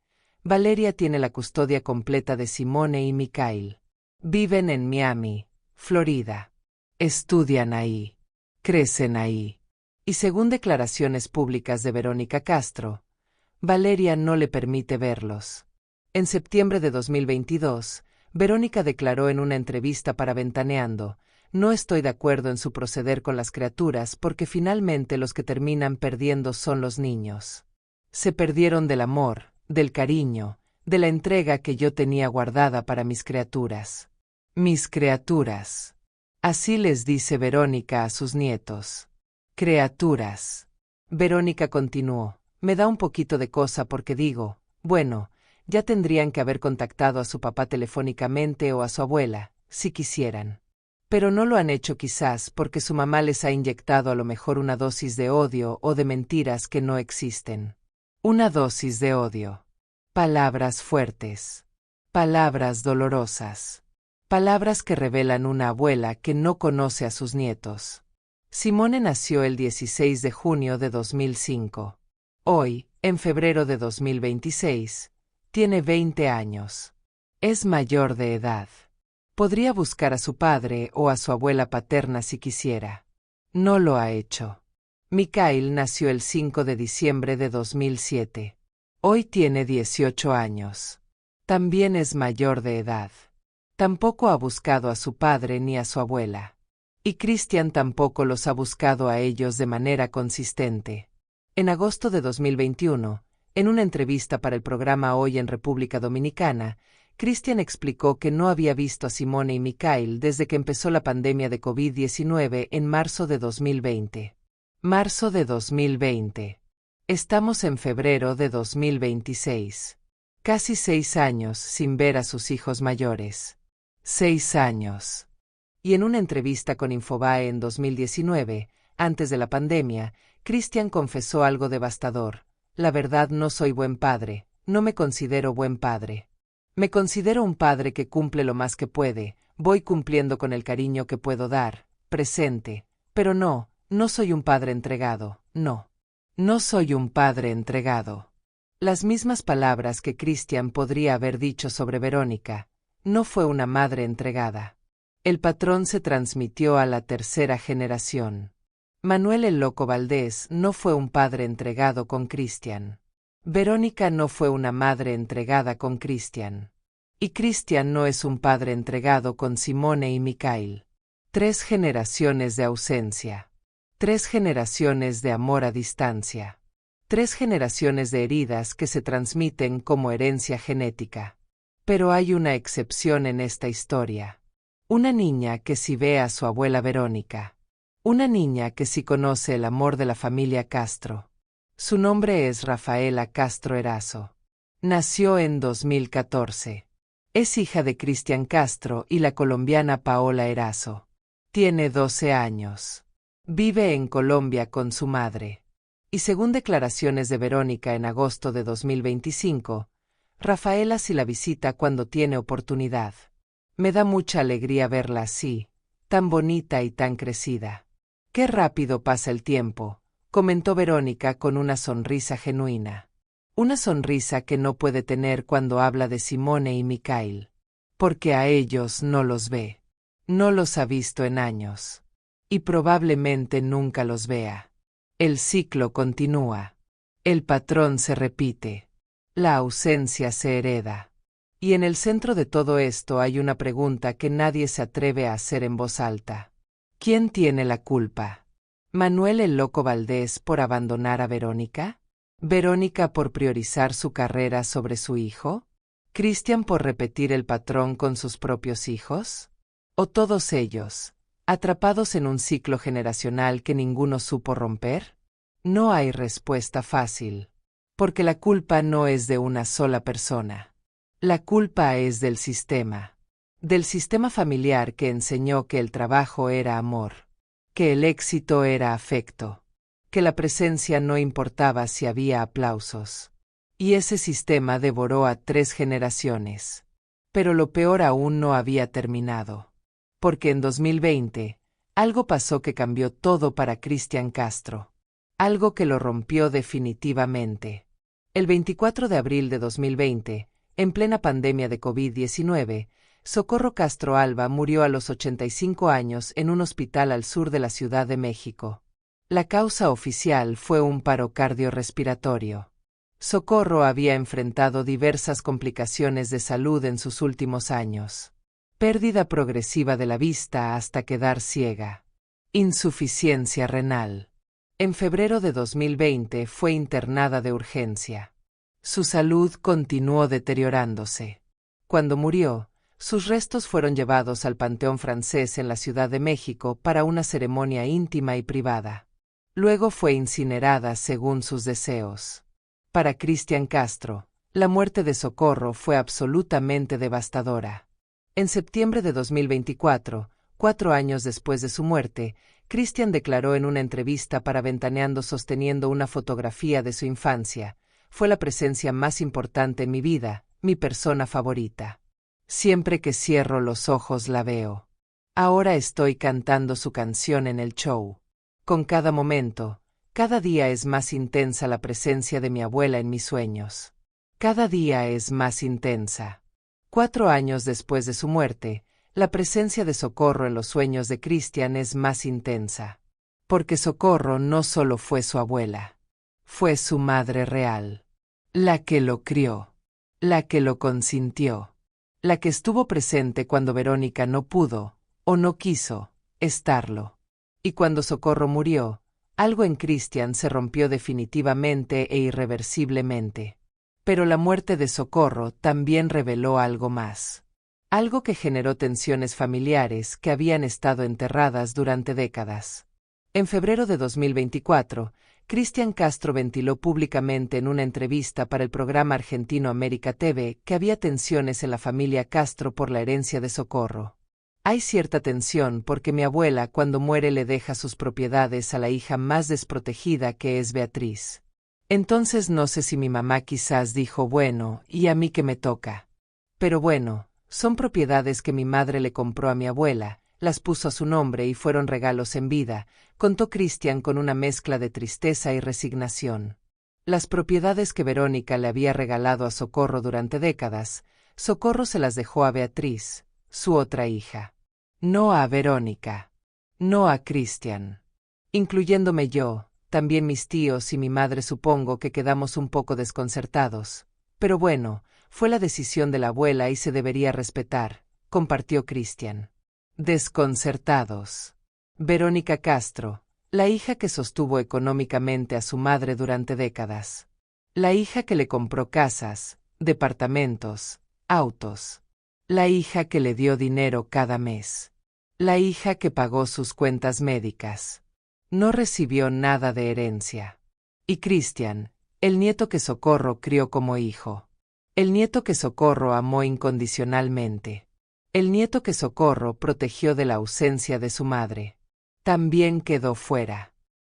Valeria tiene la custodia completa de Simone y Mikhail. Viven en Miami, Florida. Estudian ahí. Crecen ahí. Y según declaraciones públicas de Verónica Castro, Valeria no le permite verlos. En septiembre de 2022, Verónica declaró en una entrevista para Ventaneando: "No estoy de acuerdo en su proceder con las criaturas porque finalmente los que terminan perdiendo son los niños. Se perdieron del amor, del cariño, de la entrega que yo tenía guardada para mis criaturas. Mis criaturas". Así les dice Verónica a sus nietos. Criaturas. Verónica continuó: "Me da un poquito de cosa porque digo, bueno, ya tendrían que haber contactado a su papá telefónicamente o a su abuela, si quisieran. Pero no lo han hecho quizás porque su mamá les ha inyectado a lo mejor una dosis de odio o de mentiras que no existen. Una dosis de odio. Palabras fuertes. Palabras dolorosas. Palabras que revelan una abuela que no conoce a sus nietos". Simone nació el 16 de junio de 2005. Hoy, en febrero de 2026, tiene 20 años. Es mayor de edad. Podría buscar a su padre o a su abuela paterna si quisiera. No lo ha hecho. Mikhail nació el 5 de diciembre de 2007. Hoy tiene 18 años. También es mayor de edad. Tampoco ha buscado a su padre ni a su abuela. Y Christian tampoco los ha buscado a ellos de manera consistente. En agosto de 2021, en una entrevista para el programa Hoy en República Dominicana, Christian explicó que no había visto a Simone y Mikhail desde que empezó la pandemia de COVID-19 en marzo de 2020. Marzo de 2020. Estamos en febrero de 2026. Casi 6 años sin ver a sus hijos mayores. 6 años. Y en una entrevista con Infobae en 2019, antes de la pandemia, Christian confesó algo devastador: "La verdad, no soy buen padre, no me considero buen padre. Me considero un padre que cumple lo más que puede, voy cumpliendo con el cariño que puedo dar, presente, pero no soy un padre entregado, no. No soy un padre entregado". Las mismas palabras que Christian podría haber dicho sobre Verónica. No fue una madre entregada. El patrón se transmitió a la tercera generación. Manuel el Loco Valdés no fue un padre entregado con Christian. Verónica no fue una madre entregada con Christian. Y Christian no es un padre entregado con Simone y Mikhail. 3 generaciones de ausencia. 3 generaciones de amor a distancia. 3 generaciones de heridas que se transmiten como herencia genética. Pero hay una excepción en esta historia. Una niña que sí ve a su abuela Verónica. Una niña que sí conoce el amor de la familia Castro. Su nombre es Rafaela Castro Erazo. Nació en 2014. Es hija de Christian Castro y la colombiana Paola Erazo. Tiene 12 años. Vive en Colombia con su madre. Y según declaraciones de Verónica en agosto de 2025, Rafaela sí la visita cuando tiene oportunidad. Me da mucha alegría verla así, tan bonita y tan crecida. Qué rápido pasa el tiempo, comentó Verónica con una sonrisa genuina. Una sonrisa que no puede tener cuando habla de Simone y Mikhail. Porque a ellos no los ve. No los ha visto en años. Y probablemente nunca los vea. El ciclo continúa. El patrón se repite. La ausencia se hereda. Y en el centro de todo esto hay una pregunta que nadie se atreve a hacer en voz alta. ¿Quién tiene la culpa? ¿Manuel el Loco Valdés por abandonar a Verónica? ¿Verónica por priorizar su carrera sobre su hijo? ¿Cristian por repetir el patrón con sus propios hijos? ¿O todos ellos, atrapados en un ciclo generacional que ninguno supo romper? No hay respuesta fácil, porque la culpa no es de una sola persona. La culpa es del sistema familiar que enseñó que el trabajo era amor, que el éxito era afecto, que la presencia no importaba si había aplausos. Y ese sistema devoró a 3 generaciones. Pero lo peor aún no había terminado. Porque en 2020, algo pasó que cambió todo para Cristian Castro. Algo que lo rompió definitivamente. El 24 de abril de 2020, en plena pandemia de COVID-19, Socorro Castro Alba murió a los 85 años en un hospital al sur de la Ciudad de México. La causa oficial fue un paro cardiorrespiratorio. Socorro había enfrentado diversas complicaciones de salud en sus últimos años. Pérdida progresiva de la vista hasta quedar ciega. Insuficiencia renal. En febrero de 2020 fue internada de urgencia. Su salud continuó deteriorándose. Cuando murió, sus restos fueron llevados al Panteón Francés en la Ciudad de México para una ceremonia íntima y privada. Luego fue incinerada según sus deseos. Para Cristian Castro, la muerte de Socorro fue absolutamente devastadora. En septiembre de 2024, 4 años después de su muerte, Cristian declaró en una entrevista para Ventaneando sosteniendo una fotografía de su infancia: fue la presencia más importante en mi vida, mi persona favorita. Siempre que cierro los ojos la veo. Ahora estoy cantando su canción en el show. Con cada momento, cada día es más intensa la presencia de mi abuela en mis sueños. Cada día es más intensa. 4 años después de su muerte, la presencia de Socorro en los sueños de Cristian es más intensa. Porque Socorro no solo fue su abuela. Fue su madre real. La que lo crió. La que lo consintió. La que estuvo presente cuando Verónica no pudo, o no quiso, estarlo. Y cuando Socorro murió, algo en Cristian se rompió definitivamente e irreversiblemente. Pero la muerte de Socorro también reveló algo más. Algo que generó tensiones familiares que habían estado enterradas durante décadas. En febrero de 2024, Cristian Castro ventiló públicamente en una entrevista para el programa argentino América TV que había tensiones en la familia Castro por la herencia de Socorro. Hay cierta tensión porque mi abuela cuando muere le deja sus propiedades a la hija más desprotegida que es Beatriz. Entonces no sé si mi mamá quizás dijo bueno, ¿y a mí qué me toca? Pero bueno, son propiedades que mi madre le compró a mi abuela, las puso a su nombre y fueron regalos en vida, contó Cristian con una mezcla de tristeza y resignación. Las propiedades que Verónica le había regalado a Socorro durante décadas, Socorro se las dejó a Beatriz, su otra hija. No a Verónica. No a Cristian. Incluyéndome yo, también mis tíos y mi madre supongo que quedamos un poco desconcertados. Pero bueno, fue la decisión de la abuela y se debería respetar, compartió Cristian. Desconcertados. Verónica Castro, la hija que sostuvo económicamente a su madre durante décadas. La hija que le compró casas, departamentos, autos. La hija que le dio dinero cada mes. La hija que pagó sus cuentas médicas. No recibió nada de herencia. Y Cristian, el nieto que Socorro crió como hijo. El nieto que Socorro amó incondicionalmente. El nieto que Socorro protegió de la ausencia de su madre. También quedó fuera.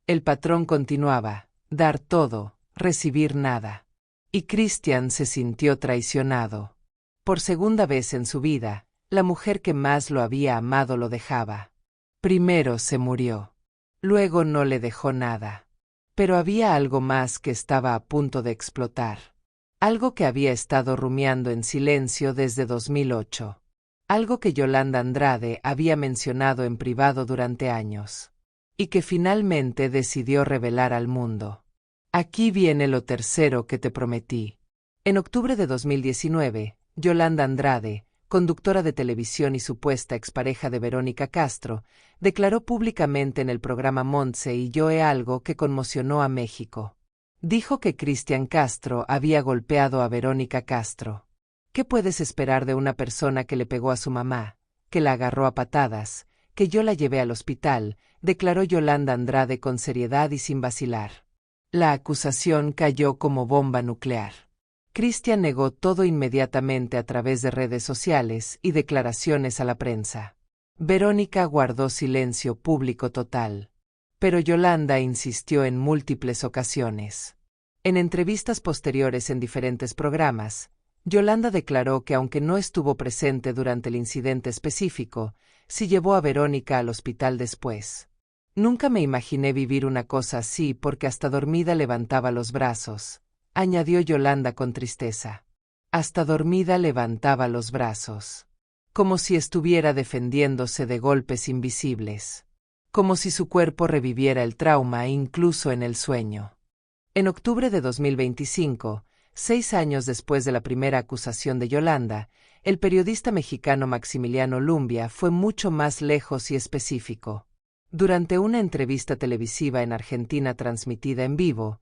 El patrón continuaba, dar todo, recibir nada. Y Cristian se sintió traicionado. Por segunda vez en su vida, la mujer que más lo había amado lo dejaba. Primero se murió. Luego no le dejó nada. Pero había algo más que estaba a punto de explotar. Algo que había estado rumiando en silencio desde 2008. Algo que Yolanda Andrade había mencionado en privado durante años. Y que finalmente decidió revelar al mundo. Aquí viene lo tercero que te prometí. En octubre de 2019, Yolanda Andrade, conductora de televisión y supuesta expareja de Verónica Castro, declaró públicamente en el programa Montse y Joe algo que conmocionó a México. Dijo que Cristian Castro había golpeado a Verónica Castro. ¿Qué puedes esperar de una persona que le pegó a su mamá, que la agarró a patadas, que yo la llevé al hospital?, declaró Yolanda Andrade con seriedad y sin vacilar. La acusación cayó como bomba nuclear. Cristian negó todo inmediatamente a través de redes sociales y declaraciones a la prensa. Verónica guardó silencio público total. Pero Yolanda insistió en múltiples ocasiones. En entrevistas posteriores en diferentes programas, Yolanda declaró que aunque no estuvo presente durante el incidente específico, sí llevó a Verónica al hospital después. Nunca me imaginé vivir una cosa así porque hasta dormida levantaba los brazos, añadió Yolanda con tristeza. Hasta dormida levantaba los brazos. Como si estuviera defendiéndose de golpes invisibles. Como si su cuerpo reviviera el trauma incluso en el sueño. En octubre de 2025, 6 años después de la primera acusación de Yolanda, el periodista mexicano Maximiliano Lumbia fue mucho más lejos y específico. Durante una entrevista televisiva en Argentina transmitida en vivo,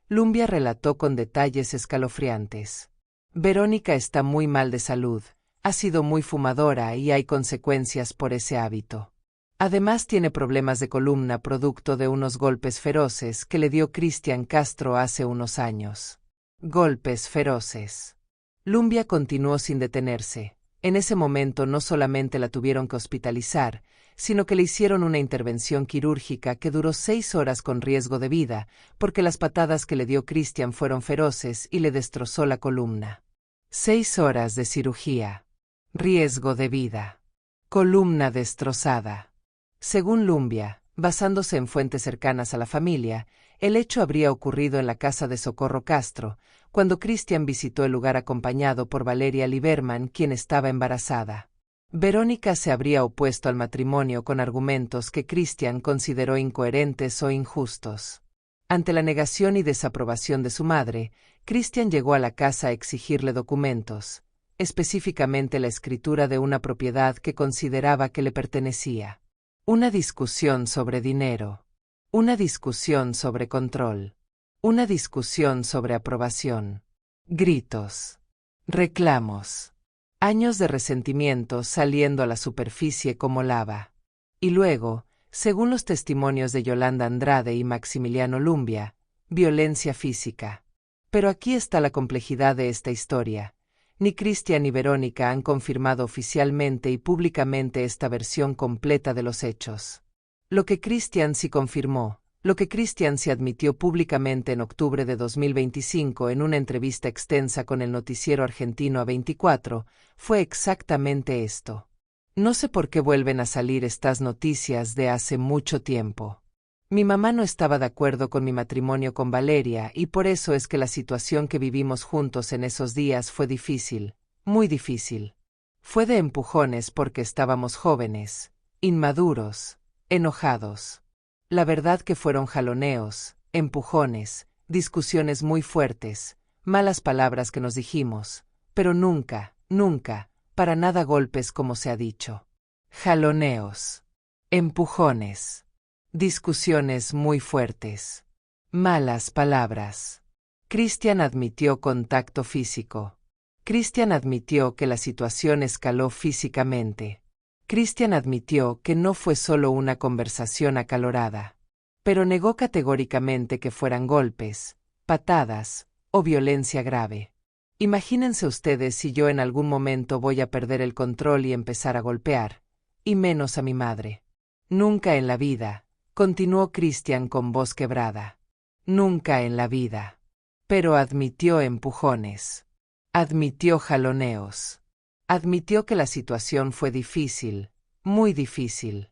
Lumbia relató con detalles escalofriantes. Verónica está muy mal de salud, ha sido muy fumadora y hay consecuencias por ese hábito. Además tiene problemas de columna producto de unos golpes feroces que le dio Cristian Castro hace unos años. Golpes feroces. Lumbia continuó sin detenerse. En ese momento no solamente la tuvieron que hospitalizar, sino que le hicieron una intervención quirúrgica que duró 6 horas con riesgo de vida, porque las patadas que le dio Cristian fueron feroces y le destrozó la columna. 6 horas de cirugía. Riesgo de vida. Columna destrozada. Según Lumbia, basándose en fuentes cercanas a la familia, el hecho habría ocurrido en la casa de Socorro Castro, cuando Cristian visitó el lugar acompañado por Valeria Liberman, quien estaba embarazada. Verónica se habría opuesto al matrimonio con argumentos que Cristian consideró incoherentes o injustos. Ante la negación y desaprobación de su madre, Cristian llegó a la casa a exigirle documentos, específicamente la escritura de una propiedad que consideraba que le pertenecía. Una discusión sobre dinero. Una discusión sobre control. Una discusión sobre aprobación. Gritos. Reclamos. Años de resentimiento saliendo a la superficie como lava. Y luego, según los testimonios de Yolanda Andrade y Maximiliano Lumbia, violencia física. Pero aquí está la complejidad de esta historia. Ni Cristian ni Verónica han confirmado oficialmente y públicamente esta versión completa de los hechos. Lo que Cristian sí confirmó, lo que Cristian sí admitió públicamente en octubre de 2025 en una entrevista extensa con el noticiero argentino A24, fue exactamente esto. No sé por qué vuelven a salir estas noticias de hace mucho tiempo. Mi mamá no estaba de acuerdo con mi matrimonio con Valeria y por eso es que la situación que vivimos juntos en esos días fue difícil, muy difícil. Fue de empujones porque estábamos jóvenes, inmaduros, enojados. La verdad que fueron jaloneos, empujones, discusiones muy fuertes, malas palabras que nos dijimos, pero nunca, nunca, para nada golpes como se ha dicho. Jaloneos. Empujones. Discusiones muy fuertes. Malas palabras. Cristian admitió contacto físico. Cristian admitió que la situación escaló físicamente. Cristian admitió que no fue solo una conversación acalorada. Pero negó categóricamente que fueran golpes, patadas o violencia grave. Imagínense ustedes si yo en algún momento voy a perder el control y empezar a golpear, y menos a mi madre. Nunca en la vida. Continuó Cristian con voz quebrada. Nunca en la vida. Pero admitió empujones. Admitió jaloneos. Admitió que la situación fue difícil, muy difícil.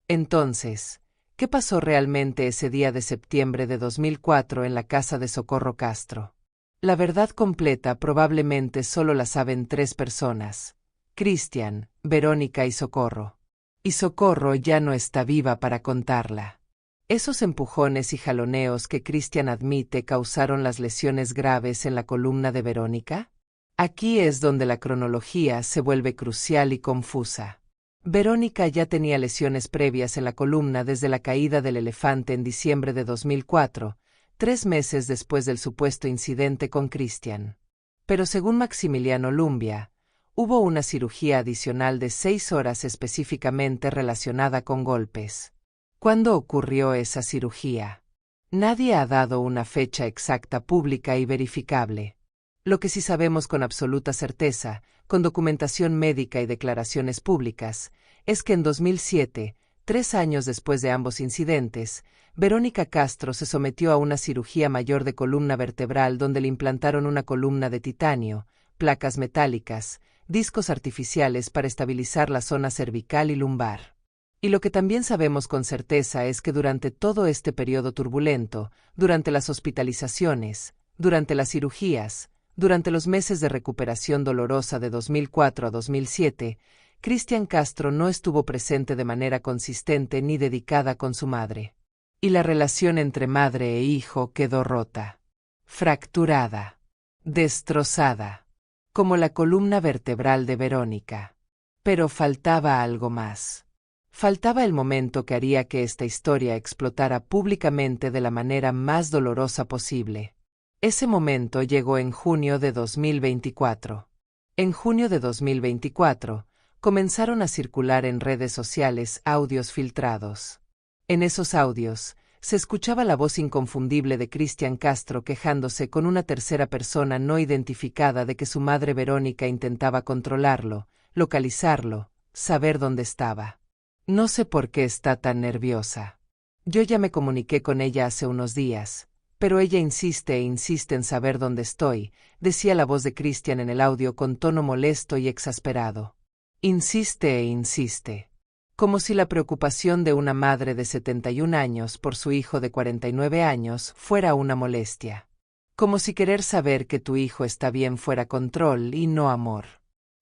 Entonces, ¿Qué pasó realmente ese día de septiembre de 2004 en la casa de Socorro Castro? La verdad completa probablemente solo la saben 3 personas: Cristian, Verónica y Socorro. Y Socorro ya no está viva para contarla. Esos empujones y jaloneos que Cristian admite causaron las lesiones graves en la columna de Verónica. Aquí es donde la cronología se vuelve crucial y confusa. Verónica ya tenía lesiones previas en la columna desde la caída del elefante en diciembre de 2004, 3 meses después del supuesto incidente con Cristian. Pero según Maximiliano Lumbia, hubo una cirugía adicional de 6 horas específicamente relacionada con golpes. ¿Cuándo ocurrió esa cirugía? Nadie ha dado una fecha exacta pública y verificable. Lo que sí sabemos con absoluta certeza, con documentación médica y declaraciones públicas, es que en 2007, 3 años después de ambos incidentes, Verónica Castro se sometió a una cirugía mayor de columna vertebral donde le implantaron una columna de titanio, placas metálicas, discos artificiales para estabilizar la zona cervical y lumbar. Y lo que también sabemos con certeza es que durante todo este periodo turbulento, durante las hospitalizaciones, durante las cirugías, durante los meses de recuperación dolorosa de 2004 a 2007, Cristian Castro no estuvo presente de manera consistente ni dedicada con su madre. Y la relación entre madre e hijo quedó rota, fracturada, destrozada, como la columna vertebral de Verónica. Pero faltaba algo más. Faltaba el momento que haría que esta historia explotara públicamente de la manera más dolorosa posible. Ese momento llegó en junio de 2024. En junio de 2024, comenzaron a circular en redes sociales audios filtrados. En esos audios, se escuchaba la voz inconfundible de Cristian Castro quejándose con una tercera persona no identificada de que su madre Verónica intentaba controlarlo, localizarlo, saber dónde estaba. No sé por qué está tan nerviosa. Yo ya me comuniqué con ella hace unos días, pero ella insiste e insiste en saber dónde estoy, decía la voz de Cristian en el audio con tono molesto y exasperado. Insiste e insiste. Como si la preocupación de una madre de 71 años por su hijo de 49 años fuera una molestia. Como si querer saber que tu hijo está bien fuera control y no amor.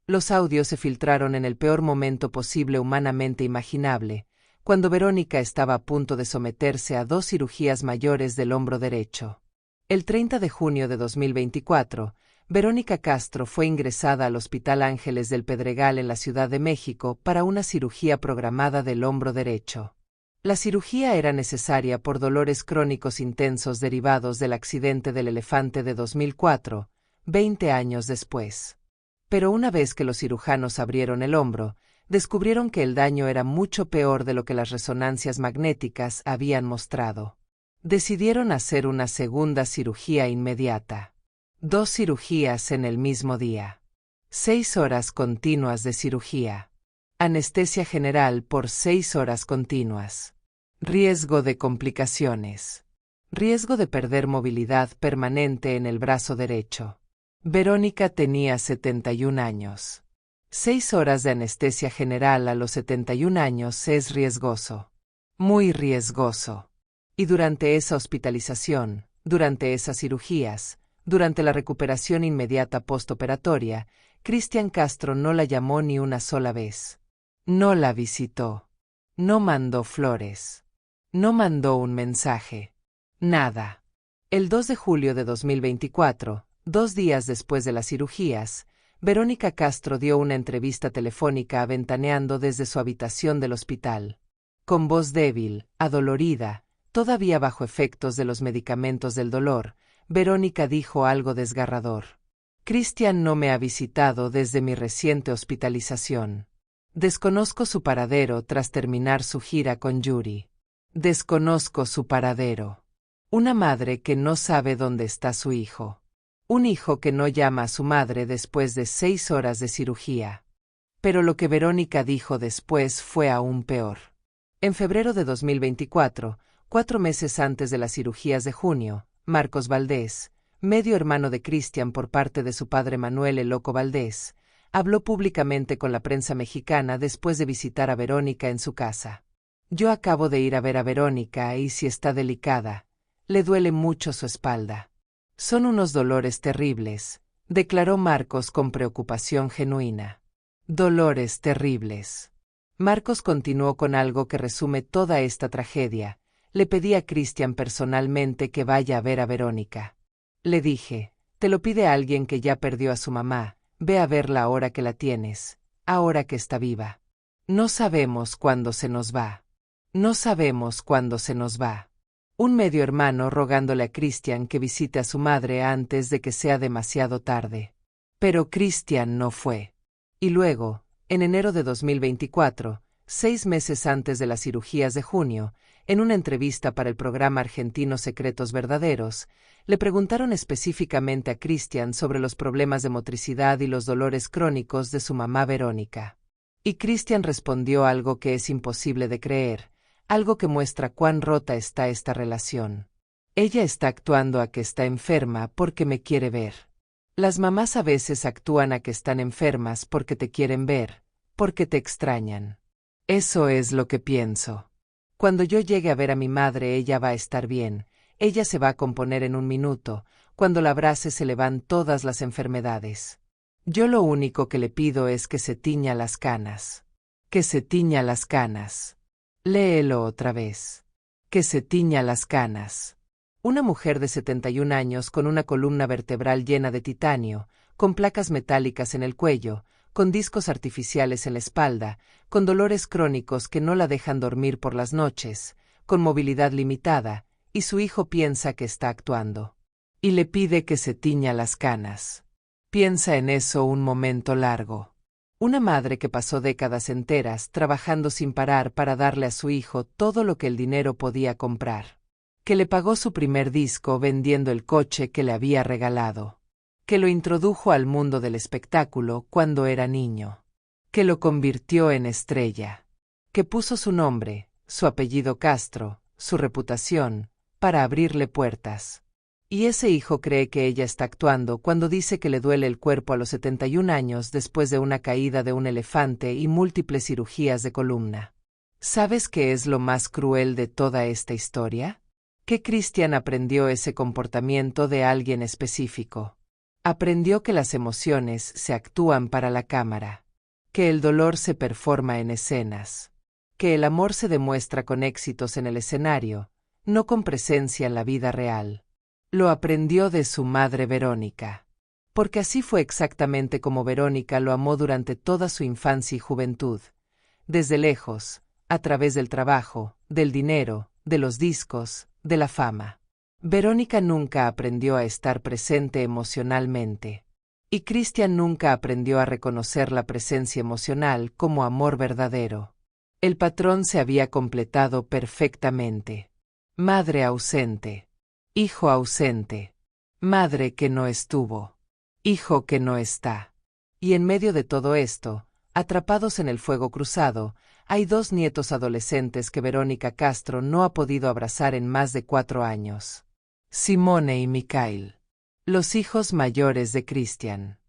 Los audios se filtraron en el peor momento posible humanamente imaginable, cuando Verónica estaba a punto de someterse a 2 cirugías mayores del hombro derecho. El 30 de junio de 2024, Verónica Castro fue ingresada al Hospital Ángeles del Pedregal en la Ciudad de México para una cirugía programada del hombro derecho. La cirugía era necesaria por dolores crónicos intensos derivados del accidente del elefante de 2004, 20 años después. Pero una vez que los cirujanos abrieron el hombro, descubrieron que el daño era mucho peor de lo que las resonancias magnéticas habían mostrado. Decidieron hacer una segunda cirugía inmediata. 2 cirugías en el mismo día. 6 horas continuas de cirugía. Anestesia general por 6 horas continuas. Riesgo de complicaciones. Riesgo de perder movilidad permanente en el brazo derecho. Verónica tenía 71 años. 6 horas de anestesia general a los 71 años es riesgoso. Muy riesgoso. Y durante esa hospitalización, durante esas cirugías, durante la recuperación inmediata postoperatoria, Cristian Castro no la llamó ni una sola vez. No la visitó. No mandó flores. No mandó un mensaje. Nada. El 2 de julio de 2024, 2 días después de las cirugías, Verónica Castro dio una entrevista telefónica aventaneando desde su habitación del hospital. Con voz débil, adolorida, todavía bajo efectos de los medicamentos del dolor, Verónica dijo algo desgarrador. Cristian no me ha visitado desde mi reciente hospitalización. Desconozco su paradero tras terminar su gira con Yuri. Desconozco su paradero. Una madre que no sabe dónde está su hijo. Un hijo que no llama a su madre después de 6 horas de cirugía. Pero lo que Verónica dijo después fue aún peor. En febrero de 2024, 4 meses antes de las cirugías de junio, Marcos Valdés, medio hermano de Cristian por parte de su padre Manuel el Loco Valdés, habló públicamente con la prensa mexicana después de visitar a Verónica en su casa. Yo acabo de ir a ver a Verónica y si está delicada, le duele mucho su espalda. Son unos dolores terribles, declaró Marcos con preocupación genuina. Dolores terribles. Marcos continuó con algo que resume toda esta tragedia. Le pedí a Christian personalmente que vaya a ver a Verónica. Le dije, te lo pide alguien que ya perdió a su mamá, ve a verla ahora que la tienes, ahora que está viva. No sabemos cuándo se nos va. No sabemos cuándo se nos va. Un medio hermano rogándole a Christian que visite a su madre antes de que sea demasiado tarde. Pero Christian no fue. Y luego, en enero de 2024, 6 meses antes de las cirugías de junio, en una entrevista para el programa argentino Secretos Verdaderos, le preguntaron específicamente a Christian sobre los problemas de motricidad y los dolores crónicos de su mamá Verónica. Y Christian respondió algo que es imposible de creer, algo que muestra cuán rota está esta relación. Ella está actuando a que está enferma porque me quiere ver. Las mamás a veces actúan a que están enfermas porque te quieren ver, porque te extrañan. Eso es lo que pienso. Cuando yo llegue a ver a mi madre ella va a estar bien, ella se va a componer en un minuto, cuando la abrace se le van todas las enfermedades. Yo lo único que le pido es que se tiña las canas. Que se tiña las canas. Léelo otra vez. Que se tiña las canas. Una mujer de 71 años con una columna vertebral llena de titanio, con placas metálicas en el cuello, con discos artificiales en la espalda, con dolores crónicos que no la dejan dormir por las noches, con movilidad limitada, y su hijo piensa que está actuando. Y le pide que se tiña las canas. Piensa en eso un momento largo. Una madre que pasó décadas enteras trabajando sin parar para darle a su hijo todo lo que el dinero podía comprar. Que le pagó su primer disco vendiendo el coche que le había regalado. Que lo introdujo al mundo del espectáculo cuando era niño. Que lo convirtió en estrella. Que puso su nombre, su apellido Castro, su reputación, para abrirle puertas. Y ese hijo cree que ella está actuando cuando dice que le duele el cuerpo a los 71 años después de una caída de un elefante y múltiples cirugías de columna. ¿Sabes qué es lo más cruel de toda esta historia? Que Christian aprendió ese comportamiento de alguien específico. Aprendió que las emociones se actúan para la cámara. Que el dolor se performa en escenas. Que el amor se demuestra con éxitos en el escenario, no con presencia en la vida real. Lo aprendió de su madre Verónica. Porque así fue exactamente como Verónica lo amó durante toda su infancia y juventud. Desde lejos, a través del trabajo, del dinero, de los discos, de la fama. Verónica nunca aprendió a estar presente emocionalmente. Y Christian nunca aprendió a reconocer la presencia emocional como amor verdadero. El patrón se había completado perfectamente. Madre ausente. Hijo ausente. Madre que no estuvo. Hijo que no está. Y en medio de todo esto, atrapados en el fuego cruzado, hay 2 nietos adolescentes que Verónica Castro no ha podido abrazar en más de 4 años. Simone y Mikhail. Los hijos mayores de Christian.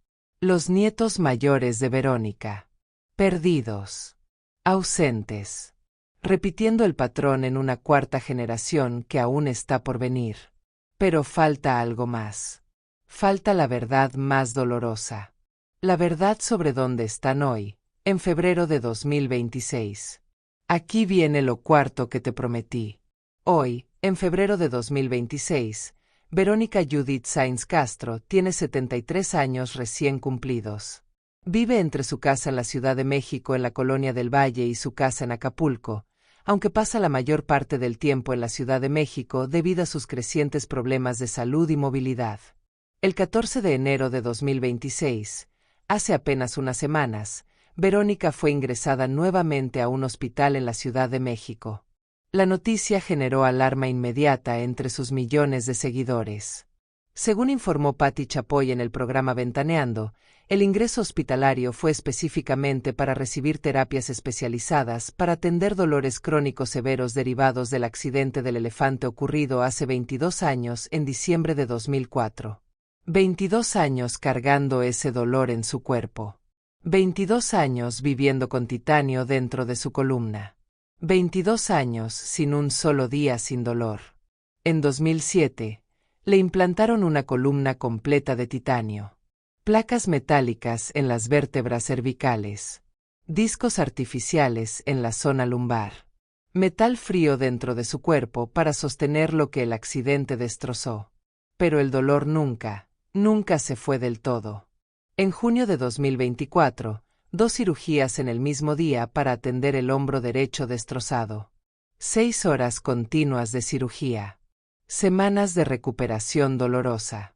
Los nietos mayores de Verónica. Perdidos. Ausentes. Repitiendo el patrón en una 4ª generación que aún está por venir. Pero falta algo más. Falta la verdad más dolorosa. La verdad sobre dónde están hoy, en febrero de 2026. Aquí viene lo 4º que te prometí. Hoy, en febrero de 2026, Verónica Judith Sainz Castro tiene 73 años recién cumplidos. Vive entre su casa en la Ciudad de México en la Colonia del Valle y su casa en Acapulco, aunque pasa la mayor parte del tiempo en la Ciudad de México debido a sus crecientes problemas de salud y movilidad. El 14 de enero de 2026, hace apenas unas semanas, Verónica fue ingresada nuevamente a un hospital en la Ciudad de México. La noticia generó alarma inmediata entre sus millones de seguidores. Según informó Patti Chapoy en el programa Ventaneando, el ingreso hospitalario fue específicamente para recibir terapias especializadas para atender dolores crónicos severos derivados del accidente del elefante ocurrido hace 22 años en diciembre de 2004. 22 años cargando ese dolor en su cuerpo. 22 años viviendo con titanio dentro de su columna. 22 años sin un solo día sin dolor. En 2007, le implantaron una columna completa de titanio, placas metálicas en las vértebras cervicales, discos artificiales en la zona lumbar, metal frío dentro de su cuerpo para sostener lo que el accidente destrozó. Pero el dolor nunca se fue del todo. En junio de 2024, 2 cirugías en el mismo día para atender el hombro derecho destrozado. 6 horas continuas de cirugía. Semanas de recuperación dolorosa.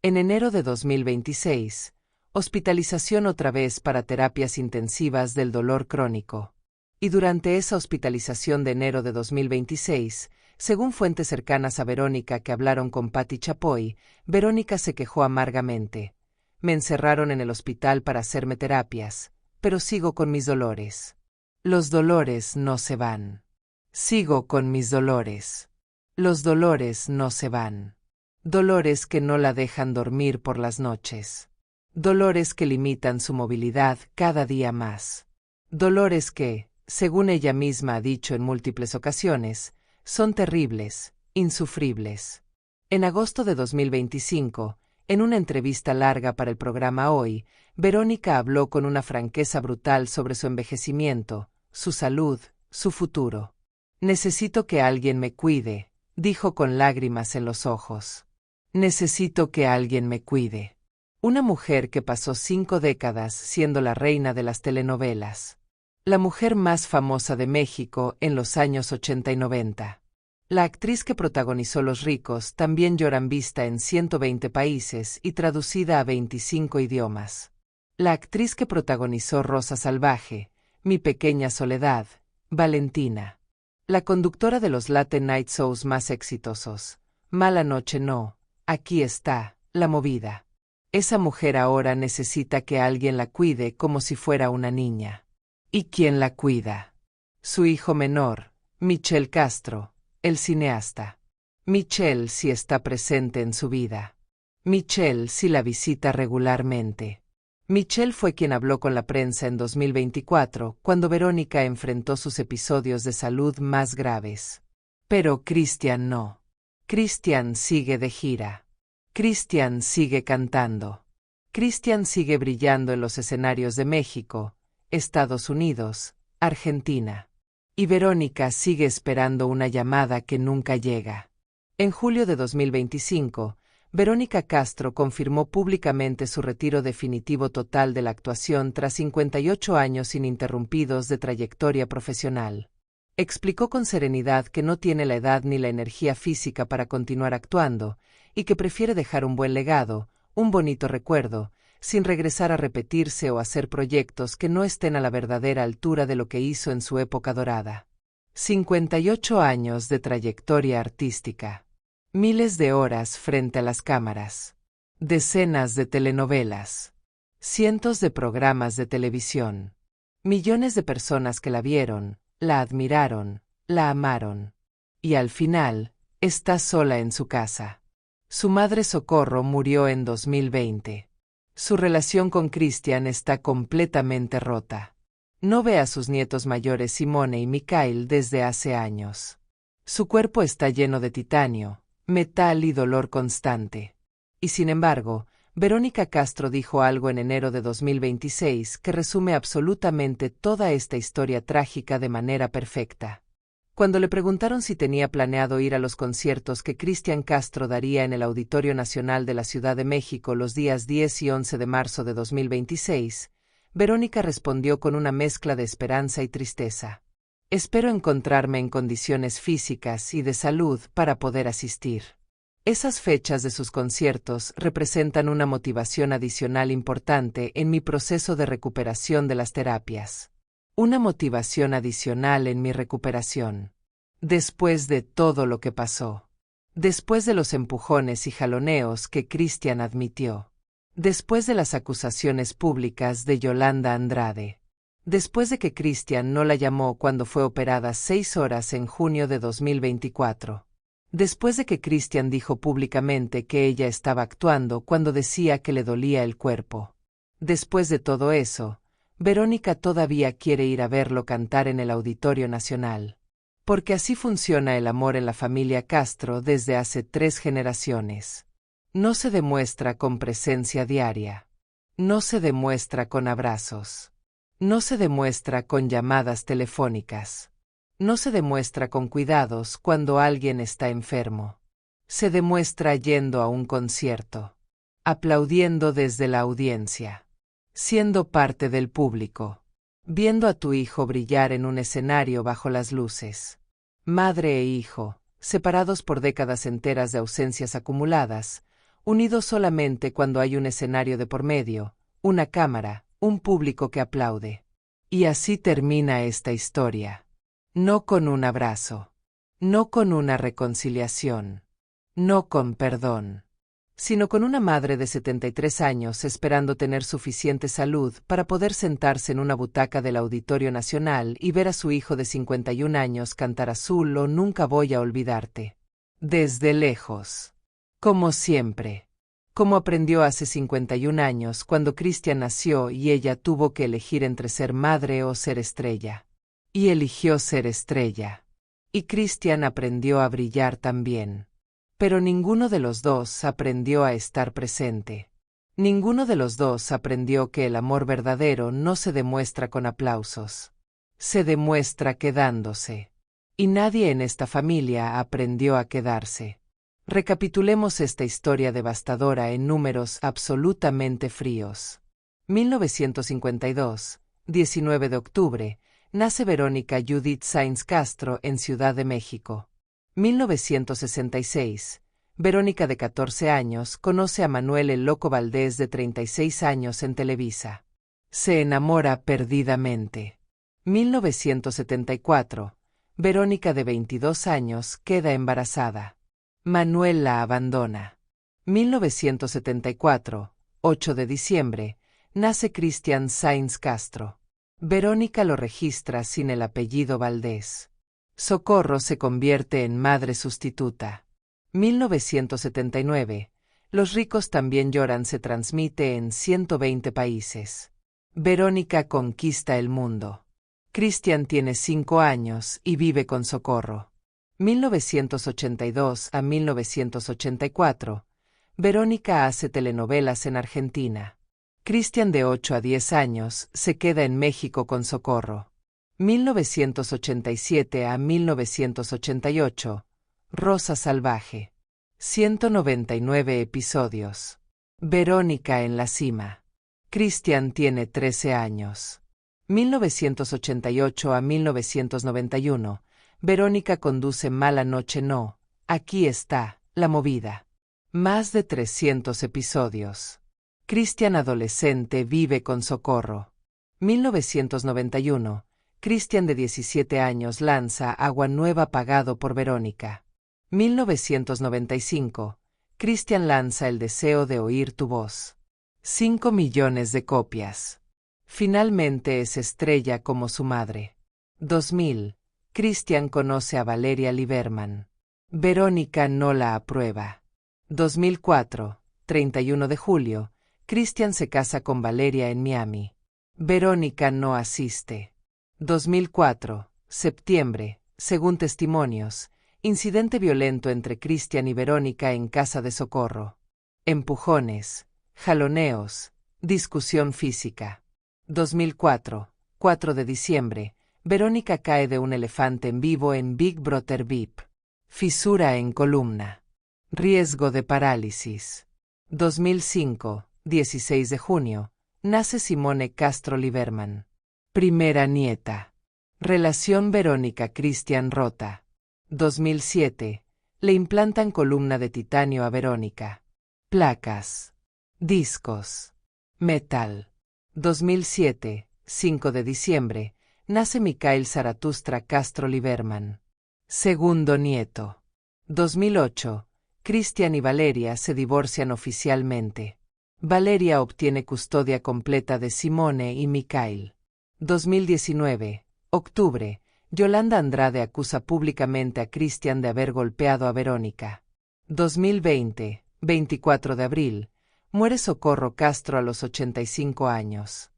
En enero de 2026, hospitalización otra vez para terapias intensivas del dolor crónico. Y durante esa hospitalización de enero de 2026, según fuentes cercanas a Verónica que hablaron con Patti Chapoy, Verónica se quejó amargamente. Me encerraron en el hospital para hacerme terapias, pero sigo con mis dolores. Los dolores no se van. Sigo con mis dolores. Los dolores no se van. Dolores que no la dejan dormir por las noches. Dolores que limitan su movilidad cada día más. Dolores que, según ella misma ha dicho en múltiples ocasiones, son terribles, insufribles. En agosto de 2025, en una entrevista larga para el programa Hoy, Verónica habló con una franqueza brutal sobre su envejecimiento, su salud, su futuro. Necesito que alguien me cuide, dijo con lágrimas en los ojos. Necesito que alguien me cuide. Una mujer que pasó 5 décadas siendo la reina de las telenovelas. La mujer más famosa de México en los años 80 y 90. La actriz que protagonizó Los ricos también lloran vista en 120 países y traducida a 25 idiomas. La actriz que protagonizó Rosa Salvaje, Mi pequeña soledad, Valentina. La conductora de los late night shows más exitosos, Mala noche no, Aquí está, La movida. Esa mujer ahora necesita que alguien la cuide como si fuera una niña. ¿Y quién la cuida? Su hijo menor, Michel Castro, el cineasta. Michel sí está presente en su vida. Michel sí la visita regularmente. Michel fue quien habló con la prensa en 2024, cuando Verónica enfrentó sus episodios de salud más graves. Pero Cristian no. Cristian sigue de gira. Cristian sigue cantando. Cristian sigue brillando en los escenarios de México, Estados Unidos, Argentina. Y Verónica sigue esperando una llamada que nunca llega. En julio de 2025, Verónica Castro confirmó públicamente su retiro definitivo total de la actuación tras 58 años ininterrumpidos de trayectoria profesional. Explicó con serenidad que no tiene la edad ni la energía física para continuar actuando, y que prefiere dejar un buen legado, un bonito recuerdo, sin regresar a repetirse o hacer proyectos que no estén a la verdadera altura de lo que hizo en su época dorada. 58 años de trayectoria artística. Miles de horas frente a las cámaras. Decenas de telenovelas. Cientos de programas de televisión. Millones de personas que la vieron, la admiraron, la amaron. Y al final, está sola en su casa. Su madre Socorro murió en 2020. Su relación con Cristian está completamente rota. No ve a sus nietos mayores Simone y Mikhail desde hace años. Su cuerpo está lleno de titanio, metal y dolor constante. Y sin embargo, Verónica Castro dijo algo en enero de 2026 que resume absolutamente toda esta historia trágica de manera perfecta. Cuando le preguntaron si tenía planeado ir a los conciertos que Cristian Castro daría en el Auditorio Nacional de la Ciudad de México los días 10 y 11 de marzo de 2026, Verónica respondió con una mezcla de esperanza y tristeza. Espero encontrarme en condiciones físicas y de salud para poder asistir. Esas fechas de sus conciertos representan una motivación adicional importante en mi proceso de recuperación de las terapias. Una motivación adicional en mi recuperación. Después de todo lo que pasó. Después de los empujones y jaloneos que Cristian admitió. Después de las acusaciones públicas de Yolanda Andrade. Después de que Cristian no la llamó cuando fue operada 6 horas en junio de 2024. Después de que Cristian dijo públicamente que ella estaba actuando cuando decía que le dolía el cuerpo. Después de todo eso, Verónica todavía quiere ir a verlo cantar en el Auditorio Nacional. Porque así funciona el amor en la familia Castro desde hace 3 generaciones. No se demuestra con presencia diaria. No se demuestra con abrazos. No se demuestra con llamadas telefónicas. No se demuestra con cuidados cuando alguien está enfermo. Se demuestra yendo a un concierto. Aplaudiendo desde la audiencia. Siendo parte del público. Viendo a tu hijo brillar en un escenario bajo las luces. Madre e hijo, separados por décadas enteras de ausencias acumuladas, unidos solamente cuando hay un escenario de por medio, una cámara, un público que aplaude. Y así termina esta historia. No con un abrazo. No con una reconciliación. No con perdón. Sino con una madre de 73 años esperando tener suficiente salud para poder sentarse en una butaca del Auditorio Nacional y ver a su hijo de 51 años cantar Azul o Nunca voy a olvidarte. Desde lejos. Como siempre. Como aprendió hace 51 años cuando Cristian nació y ella tuvo que elegir entre ser madre o ser estrella. Y eligió ser estrella. Y Cristian aprendió a brillar también. Pero ninguno de los dos aprendió a estar presente. Ninguno de los dos aprendió que el amor verdadero no se demuestra con aplausos. Se demuestra quedándose. Y nadie en esta familia aprendió a quedarse. Recapitulemos esta historia devastadora en números absolutamente fríos. 1952, 19 de octubre, nace Verónica Judith Sáenz Castro en Ciudad de México. 1966. Verónica, de 14 años, conoce a Manuel el Loco Valdés, de 36 años, en Televisa. Se enamora perdidamente. 1974. Verónica, de 22 años, queda embarazada. Manuel la abandona. 1974. 8 de diciembre. Nace Cristian Sáenz Castro. Verónica lo registra sin el apellido Valdés. Socorro se convierte en madre sustituta. 1979. Los ricos también lloran se transmite en 120 países. Verónica conquista el mundo. Cristian tiene 5 años y vive con Socorro. 1982 a 1984. Verónica hace telenovelas en Argentina. Cristian, de 8 a 10 años, se queda en México con Socorro. 1987 a 1988. Rosa Salvaje. 199 episodios. Verónica en la cima. Cristian tiene 13 años. 1988 a 1991. Verónica conduce Mala Noche No. Aquí está, la movida. Más de 300 episodios. Cristian, adolescente, vive con Socorro. 1991. Cristian, de 17 años, lanza Agua Nueva, pagado por Verónica. 1995. Cristian lanza El deseo de oír tu voz. 5 millones de copias. Finalmente es estrella como su madre. 2000. Cristian conoce a Valeria Liberman. Verónica no la aprueba. 2004. 31 de julio. Cristian se casa con Valeria en Miami. Verónica no asiste. 2004. Septiembre. Según testimonios, incidente violento entre Cristian y Verónica en casa de Socorro. Empujones, jaloneos, discusión física. 2004. 4 de diciembre. Verónica cae de un elefante en vivo en Big Brother VIP. Fisura en columna. Riesgo de parálisis. 2005. 16 de junio. Nace Simone Castro Liberman. Primera nieta. Relación Verónica-Cristian rota. 2007. Le implantan columna de titanio a Verónica. Placas. Discos. Metal. 2007. 5 de diciembre. Nace Micael Zaratustra Castro Liberman. Segundo nieto. 2008. Cristian y Valeria se divorcian oficialmente. Valeria obtiene custodia completa de Simone y Micael. 2019. Octubre. Yolanda Andrade acusa públicamente a Cristian de haber golpeado a Verónica. 2020. 24 de abril. Muere Socorro Castro a los 85 años.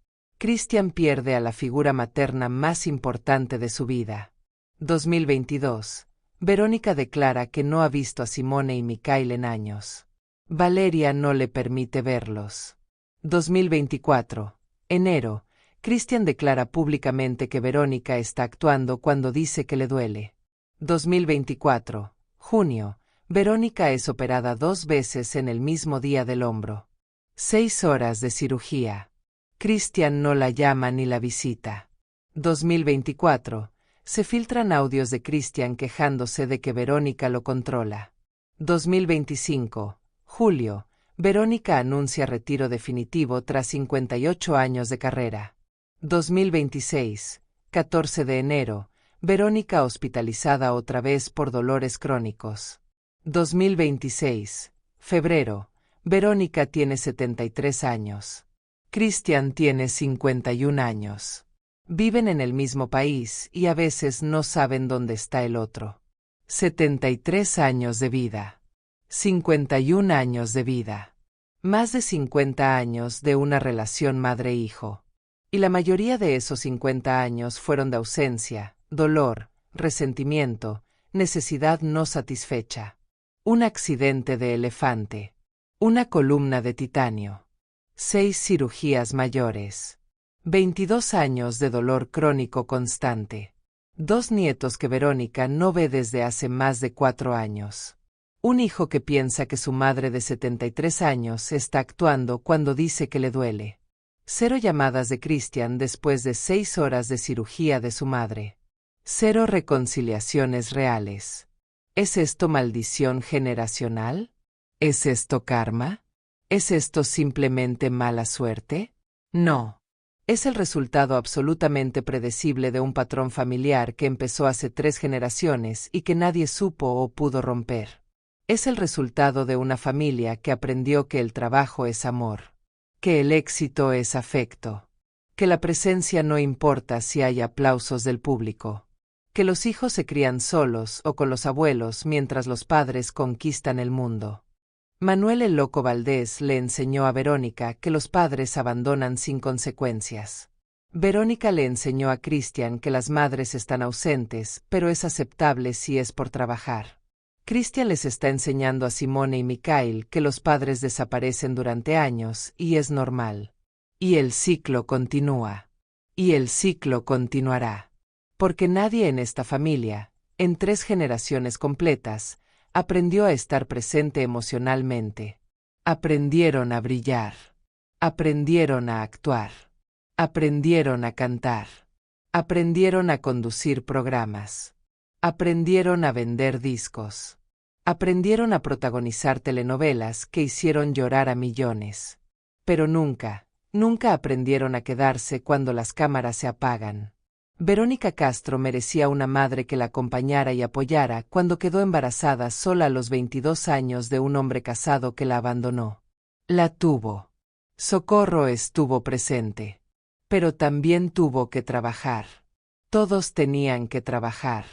Cristian pierde a la figura materna más importante de su vida. 2022. Verónica declara que no ha visto a Simone y Mikhail en años. Valeria no le permite verlos. 2024. Enero. Cristian declara públicamente que Verónica está actuando cuando dice que le duele. 2024. Junio. Verónica es operada 2 veces en el mismo día del hombro. 6 horas de cirugía. Cristian no la llama ni la visita. 2024. Se filtran audios de Cristian quejándose de que Verónica lo controla. 2025. Julio. Verónica anuncia retiro definitivo tras 58 años de carrera. 2026. 14 de enero. Verónica hospitalizada otra vez por dolores crónicos. 2026. Febrero. Verónica tiene 73 años. Cristian tiene 51 años. Viven en el mismo país y a veces no saben dónde está el otro. 73 años de vida. 51 años de vida. Más de 50 años de una relación madre-hijo. Y la mayoría de esos 50 años fueron de ausencia, dolor, resentimiento, necesidad no satisfecha. Un accidente de elefante. Una columna de titanio. 6 cirugías mayores. 22 años de dolor crónico constante. 2 nietos que Verónica no ve desde hace más de 4 años. Un hijo que piensa que su madre de 73 años está actuando cuando dice que le duele. 0 llamadas de Cristian después de 6 horas de cirugía de su madre. 0 reconciliaciones reales. ¿Es esto maldición generacional? ¿Es esto karma? ¿Es esto simplemente mala suerte? No. Es el resultado absolutamente predecible de un patrón familiar que empezó hace 3 generaciones y que nadie supo o pudo romper. Es el resultado de una familia que aprendió que el trabajo es amor, que el éxito es afecto, que la presencia no importa si hay aplausos del público, que los hijos se crían solos o con los abuelos mientras los padres conquistan el mundo. Manuel el Loco Valdés le enseñó a Verónica que los padres abandonan sin consecuencias. Verónica le enseñó a Cristian que las madres están ausentes, pero es aceptable si es por trabajar. Cristian les está enseñando a Simone y Mikhail que los padres desaparecen durante años y es normal. Y el ciclo continúa. Y el ciclo continuará. Porque nadie en esta familia, en 3 generaciones completas, aprendió a estar presente emocionalmente. Aprendieron a brillar. Aprendieron a actuar. Aprendieron a cantar. Aprendieron a conducir programas. Aprendieron a vender discos. Aprendieron a protagonizar telenovelas que hicieron llorar a millones. Pero nunca, nunca aprendieron a quedarse cuando las cámaras se apagan. Verónica Castro merecía una madre que la acompañara y apoyara cuando quedó embarazada sola a los 22 años de un hombre casado que la abandonó. La tuvo. Socorro estuvo presente. Pero también tuvo que trabajar. Todos tenían que trabajar.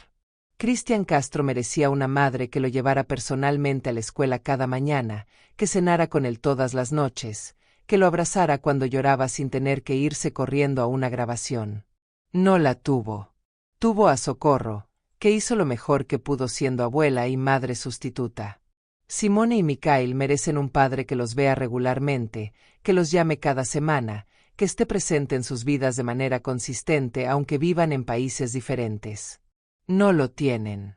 Cristian Castro merecía una madre que lo llevara personalmente a la escuela cada mañana, que cenara con él todas las noches, que lo abrazara cuando lloraba sin tener que irse corriendo a una grabación. No la tuvo. Tuvo a Socorro, que hizo lo mejor que pudo siendo abuela y madre sustituta. Simone y Mikhail merecen un padre que los vea regularmente, que los llame cada semana, que esté presente en sus vidas de manera consistente aunque vivan en países diferentes. No lo tienen.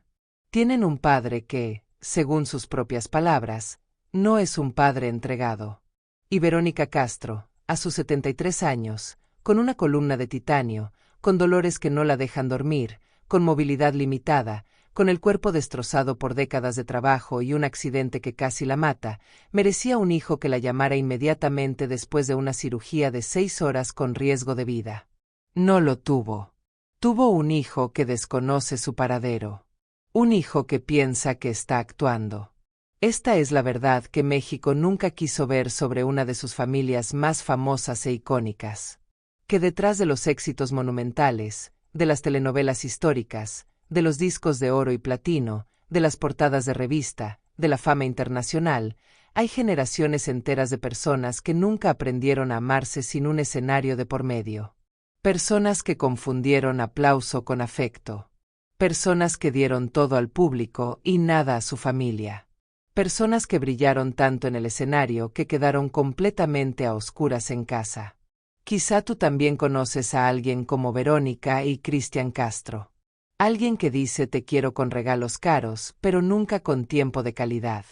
Tienen un padre que, según sus propias palabras, no es un padre entregado. Y Verónica Castro, a sus 73 años, con una columna de titanio, con dolores que no la dejan dormir, con movilidad limitada, con el cuerpo destrozado por décadas de trabajo y un accidente que casi la mata, merecía un hijo que la llamara inmediatamente después de una cirugía de 6 horas con riesgo de vida. No lo tuvo. Tuvo un hijo que desconoce su paradero. Un hijo que piensa que está actuando. Esta es la verdad que México nunca quiso ver sobre una de sus familias más famosas e icónicas. Que detrás de los éxitos monumentales, de las telenovelas históricas, de los discos de oro y platino, de las portadas de revista, de la fama internacional, Hay generaciones enteras de personas que nunca aprendieron a amarse sin un escenario de por medio. Personas que confundieron aplauso con afecto. Personas que dieron todo al público y nada a su familia. Personas que brillaron tanto en el escenario que quedaron completamente a oscuras en casa. Quizá tú también conoces a alguien como Verónica y Cristian Castro. Alguien que dice te quiero con regalos caros, pero nunca con tiempo de calidad.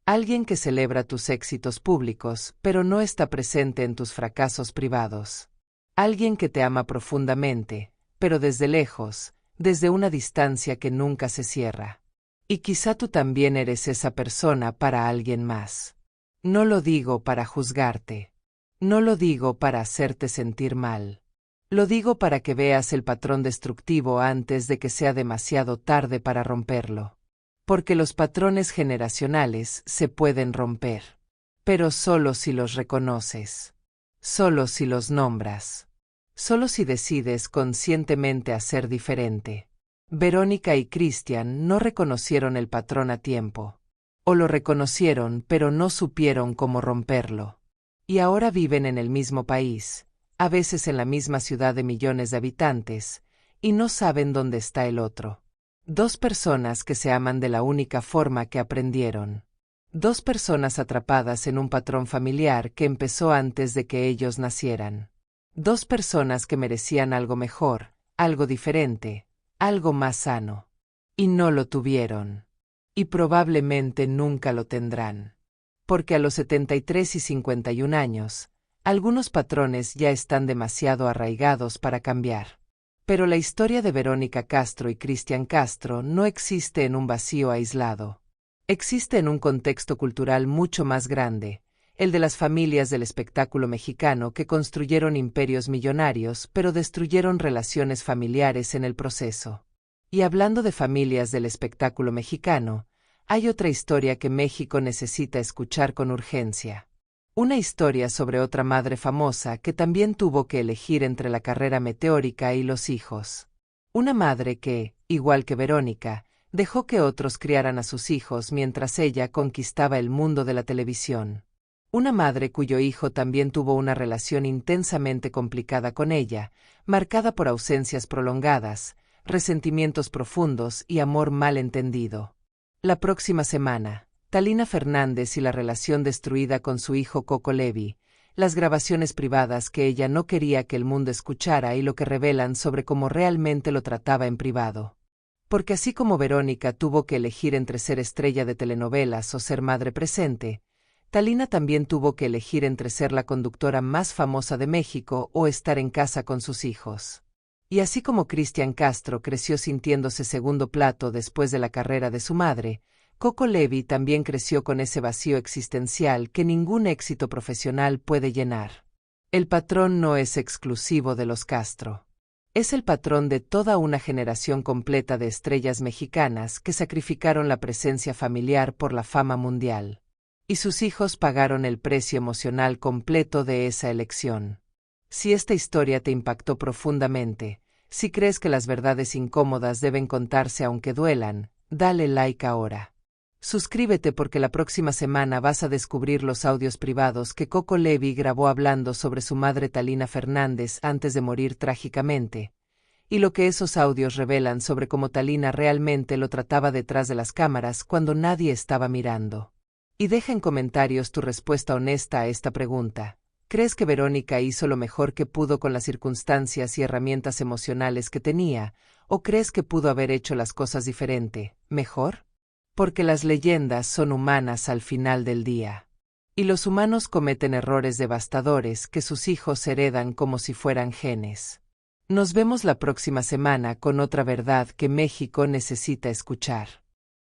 Alguien que celebra tus éxitos públicos, pero no está presente en tus fracasos privados. Alguien que te ama profundamente, pero desde lejos, desde una distancia que nunca se cierra. Y quizá tú también eres esa persona para alguien más. No lo digo para juzgarte. No lo digo para hacerte sentir mal. Lo digo para que veas el patrón destructivo antes de que sea demasiado tarde para romperlo. Porque los patrones generacionales se pueden romper. Pero solo si los reconoces. Solo si los nombras. Solo si decides conscientemente hacer diferente. Verónica y Cristian no reconocieron el patrón a tiempo. O lo reconocieron pero no supieron cómo romperlo. Y ahora viven en el mismo país, a veces en la misma ciudad de millones de habitantes, y no saben dónde está el otro. Dos personas que se aman de la única forma que aprendieron. Dos personas atrapadas en un patrón familiar que empezó antes de que ellos nacieran. Dos personas que merecían algo mejor, algo diferente, algo más sano. Y no lo tuvieron. Y probablemente nunca lo tendrán. Porque a los 73 y 51 años, algunos patrones ya están demasiado arraigados para cambiar. Pero la historia de Verónica Castro y Cristian Castro no existe en un vacío aislado. Existe en un contexto cultural mucho más grande, el de las familias del espectáculo mexicano que construyeron imperios millonarios pero destruyeron relaciones familiares en el proceso. Y hablando de familias del espectáculo mexicano, hay otra historia que México necesita escuchar con urgencia. Una historia sobre otra madre famosa que también tuvo que elegir entre la carrera meteórica y los hijos. Una madre que, igual que Verónica, dejó que otros criaran a sus hijos mientras ella conquistaba el mundo de la televisión. Una madre cuyo hijo también tuvo una relación intensamente complicada con ella, marcada por ausencias prolongadas, resentimientos profundos y amor mal entendido. La próxima semana, Talina Fernández y la relación destruida con su hijo Coco Levi, las grabaciones privadas que ella no quería que el mundo escuchara y lo que revelan sobre cómo realmente lo trataba en privado. Porque así como Verónica tuvo que elegir entre ser estrella de telenovelas o ser madre presente, Talina también tuvo que elegir entre ser la conductora más famosa de México o estar en casa con sus hijos. Y así como Cristian Castro creció sintiéndose segundo plato después de la carrera de su madre, Coco Levi también creció con ese vacío existencial que ningún éxito profesional puede llenar. El patrón no es exclusivo de los Castro. Es el patrón de toda una generación completa de estrellas mexicanas que sacrificaron la presencia familiar por la fama mundial. Y sus hijos pagaron el precio emocional completo de esa elección. Si esta historia te impactó profundamente, si crees que las verdades incómodas deben contarse aunque duelan, dale like ahora. Suscríbete porque la próxima semana vas a descubrir los audios privados que Coco Levi grabó hablando sobre su madre Talina Fernández antes de morir trágicamente, y lo que esos audios revelan sobre cómo Talina realmente lo trataba detrás de las cámaras cuando nadie estaba mirando. Y deja en comentarios tu respuesta honesta a esta pregunta. ¿Crees que Verónica hizo lo mejor que pudo con las circunstancias y herramientas emocionales que tenía, o crees que pudo haber hecho las cosas diferente, mejor? Porque las leyendas son humanas al final del día. Y los humanos cometen errores devastadores que sus hijos heredan como si fueran genes. Nos vemos la próxima semana con otra verdad que México necesita escuchar.